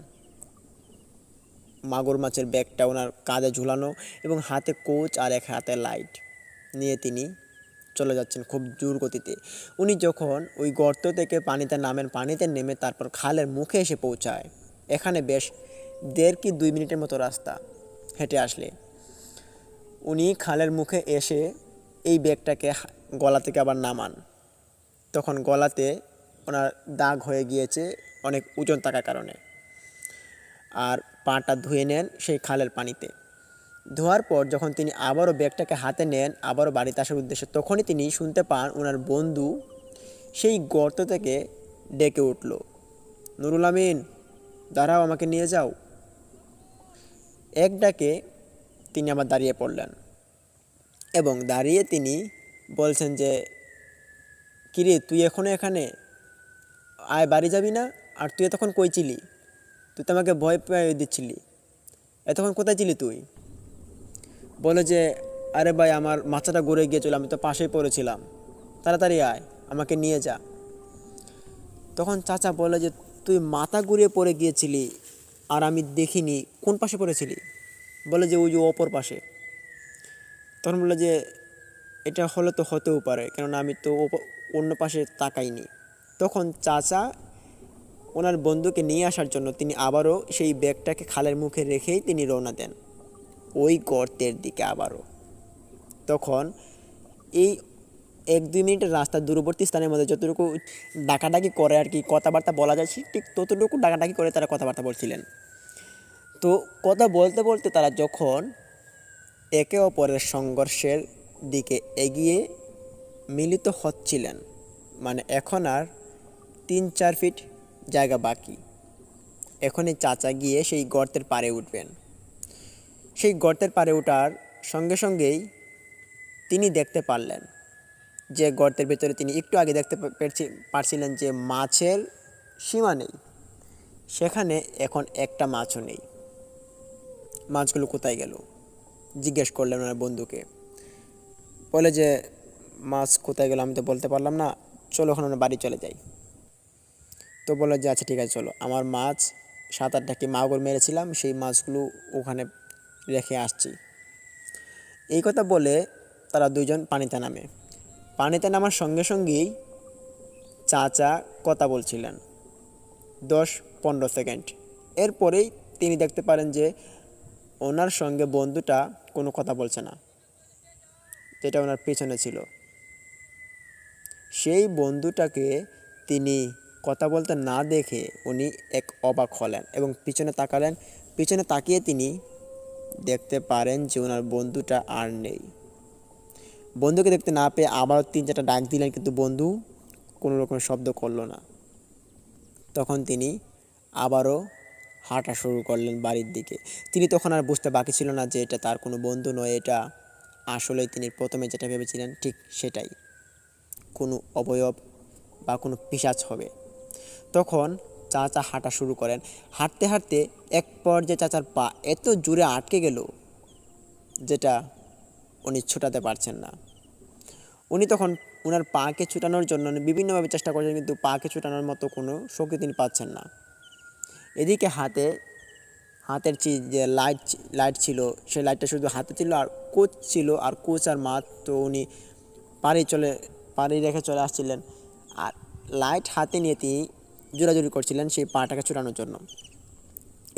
মাগুর মাছের ব্যাগটা ওনার কাঁধে ঝুলানো এবং হাতে কোচ আর এক হাতে লাইট নিয়ে তিনি চলে যাচ্ছেন খুব জোর গতিতে। উনি যখন ওই গর্ত থেকে পানিতে নামেন, পানিতে নেমে তারপর খালের মুখে এসে পৌঁছায়, এখানে বেশ 1.5 কি 2 মিনিটের মতো রাস্তা হেঁটে আসলে উনি খালের মুখে এসে এই ব্যাগটাকে গলা থেকে আবার নামান। তখন গলাতে ওনার দাগ হয়ে গিয়েছে অনেক ওজন থাকার কারণে। আর পাটা ধুয়ে নেন সেই খালের পানিতে। ধোয়ার পর যখন তিনি আবারও ব্যাগটাকে হাতে নেন আবারও বাড়িতে আসার উদ্দেশ্যে, তখনই তিনি শুনতে পান ওনার বন্ধু সেই গর্ত থেকে ডেকে উঠল, নুরুল আমিন, দাঁড়াও, আমাকে নিয়ে যাও। এক ডাকে তিনি আবার দাঁড়িয়ে পড়লেন এবং দাঁড়িয়ে তিনি বলছেন যে, কিরে তুই এখনও এখানে? আয়, বাড়ি যাবি না? আর তুই এতক্ষণ কই ছিলি? তুই তো আমাকে ভয় পেয়ে দিচ্ছিলি, এতক্ষণ কোথায় ছিলি তুই? বলে যে, আরে ভাই আমার মাথাটা ঘুরে গিয়েছিল, আমি তো পাশেই পড়েছিলাম, তাড়াতাড়ি আয়, আমাকে নিয়ে যা। তখন চাচা বলে যে, তুই মাথা ঘুরিয়ে পড়ে গিয়েছিলি আর আমি দেখিনি, কোন পাশে পড়েছিলি? বলে যে, ওই যে অপর পাশে। তখন বললো যে, এটা হলে তো হতেও পারে, কেননা আমি তো অন্য পাশে তাকাইনি। তখন চাচা ওনার বন্ধুকে নিয়ে আসার জন্য তিনি আবারও সেই ব্যাগটাকে খালের মুখে রেখেই তিনি রওনা দেন ওই গর্তের দিকে আবারও। তখন এই 1-2 মিনিটের রাস্তা দূরবর্তী স্থানের মধ্যে যতটুকু ডাকাডাকি করে আর কি কথাবার্তা বলা যায়, ঠিক ততটুকু ডাকাডাকি করে তারা কথাবার্তা বলছিলেন। তো কথা বলতে বলতে তারা যখন একে অপরের সংঘর্ষের দিকে এগিয়ে মিলিত হচ্ছিলেন, মানে এখন আর 3-4 ফিট জায়গা বাকি, এখনই চাচা গিয়ে সেই গর্তের পাড়ে উঠবেন। সেই গর্তের পাড়ে ওঠার সঙ্গে সঙ্গেই তিনি দেখতে পারলেন যে গর্তের ভেতরে তিনি একটু আগে দেখতে পারছিলেন যে মাছের সীমা নেই, সেখানে এখন একটা মাছও নেই। মাছগুলো কোথায় গেল জিজ্ঞেস করলেন ওনার বন্ধুকে। বলে যে, মাছ কোথায় গেল আমি তো বলতে পারলাম না, চলো এখন আমরা বাড়ি চলে যাই। তো বলে যে, আচ্ছা ঠিক আছে চলো, আমার মাছ 7-8টা কি মাগুর মেরেছিলাম, সেই মাছগুলো ওখানে রেখে আসছি। এই কথা বলে তারা দুইজন পানিতে নামে। পানিতে নামার সঙ্গে সঙ্গেই চাচা কথা বলছিলেন 10-15 সেকেন্ড। এরপরেই তিনি দেখতে পারেন যে ওনার সঙ্গে বন্ধুটা কোনো কথা বলছে না, যেটা ওনার পেছনে ছিল। সেই বন্ধুটাকে তিনি কথা বলতে না দেখে উনি এক অবাক হলেন এবং পিছনে তাকালেন। পিছনে তাকিয়ে তিনি দেখতে পারেন যে ওনার বন্ধুটা আর নেই। বন্ধুকে দেখতে না পেয়ে আবারও 3-4টা ডাক দিলেন, কিন্তু বন্ধু কোনো রকম শব্দ করলো না। তখন তিনি আবারও হাঁটা শুরু করলেন বাড়ির দিকে। তিনি তখন আর বুঝতে বাকি ছিল না যে এটা তার কোনো বন্ধু নয়, এটা আসলে তিনি প্রথমে যেটা ভেবেছিলেন ঠিক সেটাই, কোনো অবয়ব বা কোনো পিশাচ হবে। তখন চাচা হাঁটা শুরু করেন। হাঁটতে হাঁটতে এক পর্যায়ে চাচার পা এত জোরে আটকে গেল যেটা উনি ছোটাতে পারছেন না। উনি তখন ওনার পাকে ছুটানোর জন্য বিভিন্নভাবে চেষ্টা করছেন, কিন্তু পাকে ছুটানোর মতো কোনো শক্তি তিনি পাচ্ছেন না। এদিকে হাতের যে লাইট ছিল, সেই লাইটটা শুধু হাতে ছিল, আর কোচ ছিল, আর কোচ আর মাছ তো উনি পাড়ি রেখে চলে আসছিলেন, আর লাইট হাতে নিয়ে তিনি জোরাজুরি করছিলেন সেই পাটাকে ছুটানোর জন্য।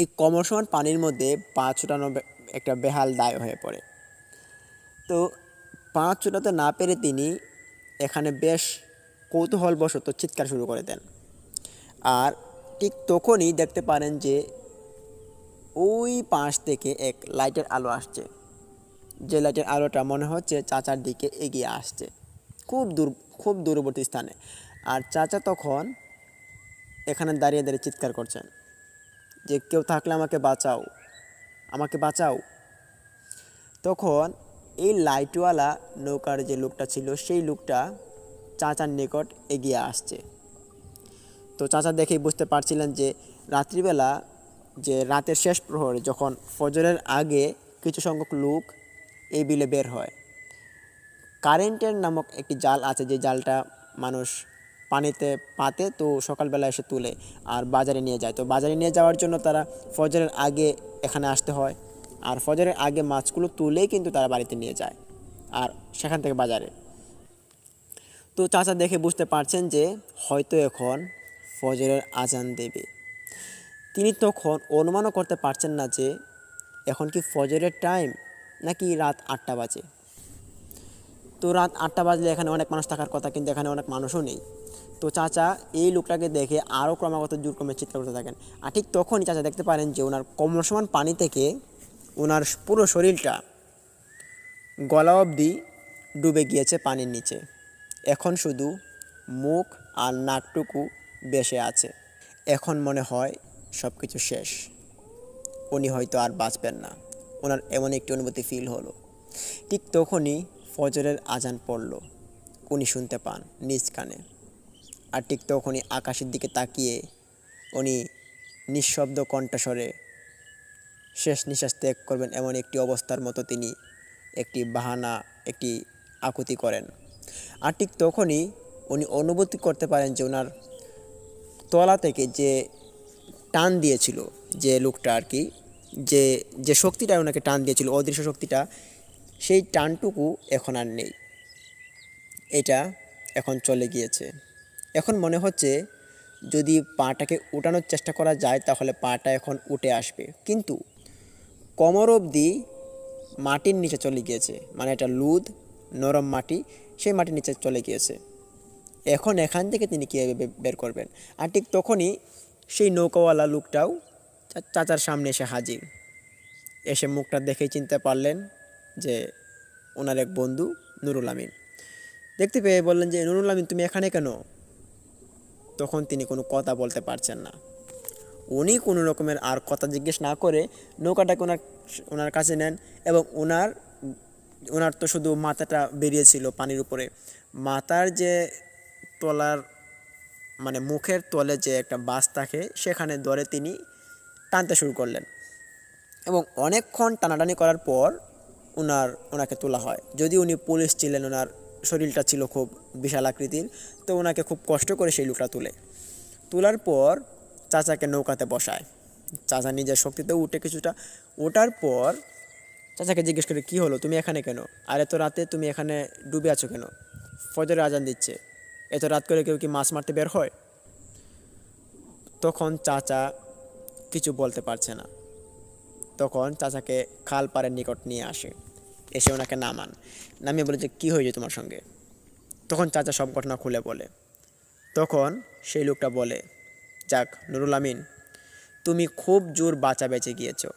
এই কমসমান পানির মধ্যে পা ছুটানো একটা বেহাল দায় হয়ে পড়ে। তো পা চুলাতে না পেরে তিনি এখানে বেশ কৌতূহলবশত চিৎকার শুরু করে দেন। আর ঠিক তখনই দেখতে পারেন যে ওই পাশ থেকে এক লাইটের আলো আসছে, যে লাইটের আলোটা মনে হচ্ছে চাচার দিকে এগিয়ে আসছে, খুব দূর, খুব দূরবর্তী স্থানে। আর চাচা তখন এখানে দাঁড়িয়ে দাঁড়িয়ে চিৎকার করছেন যে কেউ থাকলে আমাকে বাঁচাও, আমাকে বাঁচাও। তখন এই লাইটওয়ালা নৌকার যে লোকটা ছিল সেই লোকটা চাচার নিকট এগিয়ে আসছে। তো চাচা দেখেই বুঝতে পারছিলেন যে রাত্রিবেলা, যে রাতের শেষ প্রহরে যখন ফজরের আগে কিছু সংখ্যক লোক এই বিলে বের হয়, কারেন্টের নামক একটি জাল আছে, যে জালটা মানুষ পানিতে পাতে তো সকালবেলা এসে তুলে আর বাজারে নিয়ে যায়। তো বাজারে নিয়ে যাওয়ার জন্য তারা ফজরের আগে এখানে আসতে হয়, আর ফজরের আগে মাছগুলো তুলেই কিন্তু তারা বাড়িতে নিয়ে যায় আর সেখান থেকে বাজারে। তো চাচা দেখে বুঝতে পারছেন যে হয়তো এখন ফজরের আজান দেবে। তিনি তখন অনুমানও করতে পারছেন না যে এখন কি ফজরের টাইম নাকি রাত 8টা বাজে। তো রাত 8টা বাজলে এখানে অনেক মানুষ থাকার কথা, কিন্তু এখানে অনেক মানুষও নেই। তো চাচা এই লোকটাকে দেখে আরও ক্রমাগত জোরক্রমে চিৎকার করতে থাকেন। আর ঠিক তখনই চাচা দেখতে পারেন যে ওনার কমর সমান পানি থেকে ওনার পুরো শরীরটা গলা অবধি ডুবে গিয়েছে পানির নিচে। এখন শুধু মুখ আর নাকটুকু ভেসে আছে। এখন মনে হয় সব কিছু শেষ, উনি হয়তো আর বাঁচবেন না, ওনার এমন একটি অনুভূতি ফিল হলো। ঠিক তখনই ফজরের আজান পড়ল, উনি শুনতে পান নিজ কানে। আর ঠিক তখনই আকাশের দিকে তাকিয়ে উনি নিঃশব্দ কণ্ঠস্বরে শেষ নিঃশ্বাস ত্যাগ করবেন এমন একটি অবস্থার মতো তিনি একটি বাহানা, একটি আকুতি করেন। আর ঠিক তখনই উনি অনুভূতি করতে পারেন যে ওনার তলা থেকে যে টান দিয়েছিল যে লোকটা আর কি, যে যে শক্তিটা ওনাকে টান দিয়েছিল, অদৃশ্য শক্তিটা, সেই টানটুকু এখন আর নেই, এটা এখন চলে গিয়েছে। এখন মনে হচ্ছে যদি পাটাকে উঠানোর চেষ্টা করা যায় তাহলে পাটা এখন উঠে আসবে, কিন্তু কোমর অবধি মাটির নিচে চলে গিয়েছে, মানে এটা লুদ নরম মাটি, সেই মাটির নিচে চলে গিয়েছে। এখন এখান থেকে তিনি কীভাবে বের করবেন? আর ঠিক তখনই সেই নৌকাওয়ালা লোকটাও চাচার সামনে এসে হাজির। এসে মুখটা দেখেই চিনতে পারলেন যে ওনার এক বন্ধু নুরুল আমিন। দেখতে পেয়ে বললেন যে নুরুল আমিন, তুমি এখানে কেন? তখন তিনি কোনো কথা বলতে পারছেন না। উনি কোনো রকমের আর কথা জিজ্ঞেস না করে নৌকাটাকে ওনার কাছে নেন, এবং ওনার তো শুধু মাথাটা বেরিয়েছিল পানির উপরে, মাথার যে তলার মানে মুখের তলে যে একটা বাস থাকে সেখানে ধরে তিনি টানতে শুরু করলেন, এবং অনেকক্ষণ টানাটানি করার পর ওনাকে তোলা হয়। যদি উনি পুলিশ ছিলেন, ওনার শরীরটা ছিল খুব বিশাল আকৃতির, তো ওনাকে খুব কষ্ট করে সেই লোকটা তোলার পর চাচাকে নৌকাতে বসায়। চাচা নিজের শক্তিতে উঠে কিছুটা ওঠার পর চাচাকে জিজ্ঞেস করে, কী হলো, তুমি এখানে কেন? আর এত রাতে তুমি এখানে ডুবে আছো কেন? ফজরের আজান দিচ্ছে, এত রাত করে কেউ কি মাছ মারতে বের হয়? তখন চাচা কিছু বলতে পারছে না। তখন চাচাকে খাল পাড়ের নিকট নিয়ে এসে ওনাকে নামিয়ে বলে যে কী হয়েছে তোমার সঙ্গে? তখন চাচা সব ঘটনা খুলে বলে। তখন সেই লোকটা বলে, যাক নুরুল আমিন, তুমি খুব জোর বাঁচা বেঁচে গিয়েছো,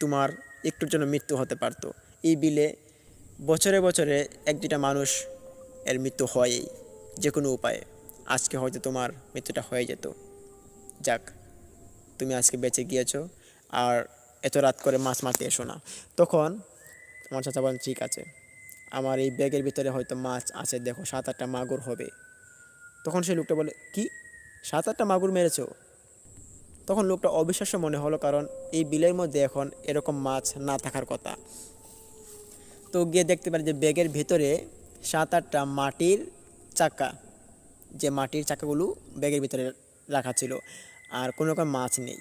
তোমার একটুর জন্য মৃত্যু হতে পারতো। এই বিলে বছরে বছরে এক দুটা মানুষ এর মৃত্যু হয়ই যে কোনো উপায়ে, আজকে হয়তো তোমার মৃত্যুটা হয়ে যেত। যাক, তুমি আজকে বেঁচে গিয়েছো, আর এত রাত করে মাছ মারতে এসো না। তখন আমার চাচা বলেন, ঠিক আছে, আমার এই ব্যাগের ভিতরে হয়তো মাছ আছে, দেখো 7-8টা মাগুর হবে। তখন সেই লোকটা বলে, কি 7-8টা মাগুর মেরেছো? তখন লোকটা অবিশ্বাস্য মনে হলো, কারণ এই বিলের মধ্যে এখন এরকম মাছ না থাকার কথা। তো গিয়ে দেখতে পারে যে ব্যাগের ভিতরে 7-8টা মাটির চাকা, যে মাটির চাকাগুলো ব্যাগের ভিতরে রাখা ছিল, আর কোনো রকম মাছ নেই।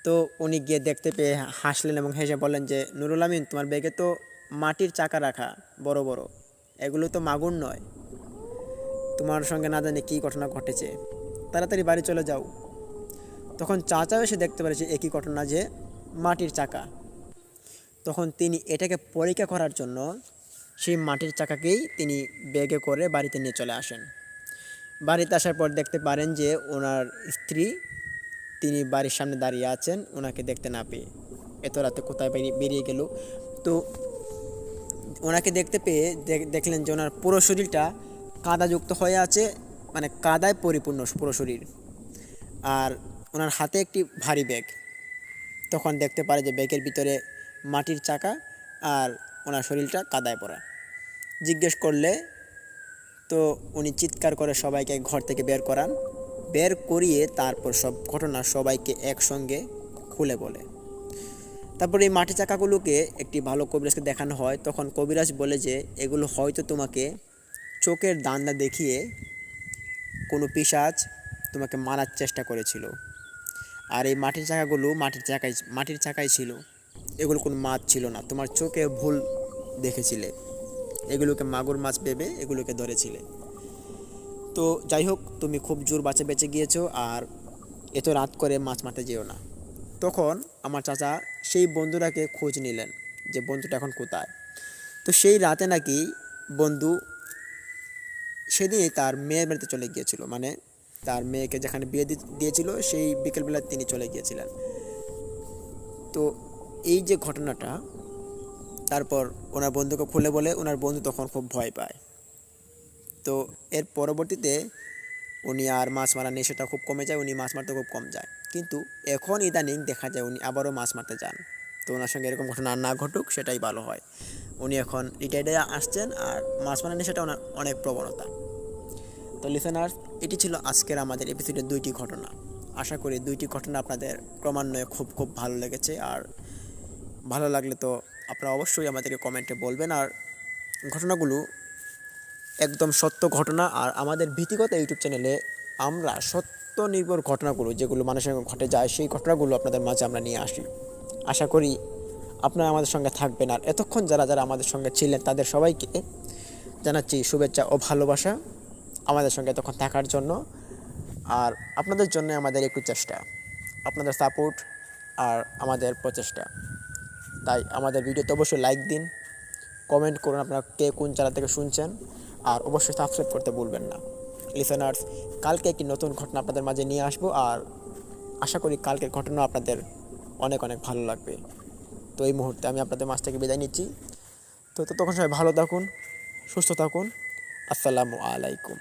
তো উনি গিয়ে দেখতে পেয়ে হাসলেন এবং হেসে বললেন যে নুরুল আমিন, তোমার ব্যাগে তো মাটির চাকা রাখা বড় বড়, এগুলো তো মাগুর নয়, তোমার সঙ্গে না জানি কী ঘটনা ঘটেছে, তাড়াতাড়ি বাড়ি চলে যাও। তখন চাচাও এসে দেখতে পারে যে একই ঘটনা, যে মাটির চাকা। তখন তিনি এটাকে পরীক্ষা করার জন্য সেই মাটির চাকাকেই তিনি ব্যাগে করে বাড়িতে নিয়ে চলে আসেন। বাড়িতে আসার পর দেখতে পারেন যে ওনার স্ত্রী তিনি বাড়ির সামনে দাঁড়িয়ে আছেন ওনাকে দেখতে না পেয়ে। এত রাতে কোথায় বেরিয়ে গেল। তো ওনাকে দেখতে পেয়ে দেখলেন যে ওনার পুরো শরীরটা কাদাযুক্ত হয়ে আছে, মানে কাদায় পরিপূর্ণ পুরো শরীর। আর ওনার হাতে একটি ভারী ব্যাগ। তখন দেখতে পারে যে ব্যাগের ভিতরে মাটির চাকা আর ওনার শরীরটা কাদায় পড়া। জিজ্ঞেস করলে তো উনি চিৎকার করে সবাইকে ঘর থেকে বের করিয়ে তারপর সব ঘটনা সবাইকে একসঙ্গে খুলে বলে। তারপর এই মাটির চাকাগুলোকে একটি ভালো কবিরাজকে দেখানো হয়। তখন কবিরাজ বলে যে এগুলো হয়তো তোমাকে চোখের দান্দা দেখিয়ে কোনো পিশাচ তোমাকে মারার চেষ্টা করেছিল। আর এই মাটির চাকাগুলো মাটির চাকাই ছিল, এগুলো কোনো মাছ ছিল না, তোমার চোখে ভুল দেখেছিলে, এগুলোকে মাগুর মাছ ভেবে এগুলোকে ধরেছিলে। তো যাই হোক, তুমি খুব জোর বাঁচে বেঁচে গিয়েছো, আর এত রাত করে মাছ মারতে যেও না। তখন আমার চাচা সেই বন্ধুটাকে খোঁজ নিলেন যে বন্ধুটা এখন কোথায়। তো সেই রাতে নাকি বন্ধু সেদিনই তার মেয়ের বাড়িতে চলে গিয়েছিল, মানে তার মেয়েকে যেখানে বিয়ে দিয়েছিল সেই বিকেলবেলা তিনি চলে গিয়েছিলেন। তো এই যে ঘটনাটা তারপর ওনার বন্ধুকে খুলে বলে, ওনার বন্ধু তখন খুব ভয় পায়। তো এর পরবর্তীতে উনি আর মাছ মারার নেশাটা খুব কমে যায়, উনি মাছ মারতে খুব কম যায়। কিন্তু এখন ইদানিং দেখা যায় উনি আবারও মাছ মারতে যান। তো ওনার সঙ্গে এরকম ঘটনা আর না ঘটুক, সেটাই ভালো হয়। উনি এখন রিটায়ার্ডে আসছেন, আর মাছ মারার নেশাটা ওনার অনেক প্রবণতা। তো লিসেনার্স, এটি ছিল আজকের আমাদের এপিসোডের 2টি ঘটনা। আশা করি 2টি ঘটনা আপনাদের ক্রমান্বয়ে খুব খুব ভালো লেগেছে। আর ভালো লাগলে তো আপনারা অবশ্যই আমাদেরকে কমেন্টে বলবেন। আর ঘটনাগুলো একদম সত্য ঘটনা, আর আমাদের ভীতিগত ইউটিউব চ্যানেলে আমরা সত্য নির্ভর ঘটনাগুলো যেগুলো মানুষের সঙ্গে ঘটে যায় সেই ঘটনাগুলো আপনাদের মাঝে আমরা নিয়ে আসি। আশা করি আপনারা আমাদের সঙ্গে থাকবেন। আর এতক্ষণ যারা যারা আমাদের সঙ্গে ছিলেন তাদের সবাইকে জানাচ্ছি শুভেচ্ছা ও ভালোবাসা আমাদের সঙ্গে এতক্ষণ থাকার জন্য। আর আপনাদের জন্য আমাদের একটু চেষ্টা, আপনাদের সাপোর্ট আর আমাদের প্রচেষ্টা। তাই আমাদের ভিডিওতে অবশ্যই লাইক দিন, কমেন্ট করুন আপনারা কে কোন চ্যানেল থেকে শুনছেন, আর অবশ্যই সাবস্ক্রাইব করতে ভুলবেন না। লিসেনার্স, কালকে একটি নতুন ঘটনা আপনাদের মাঝে নিয়ে আসবো, আর আশা করি কালকের ঘটনা আপনাদের অনেক অনেক ভালো লাগবে। তো এই মুহূর্তে আমি আপনাদের মাঝ থেকে বিদায় নিচ্ছি। তো তখন সবাই ভালো থাকুন, সুস্থ থাকুন। আসসালামু আলাইকুম।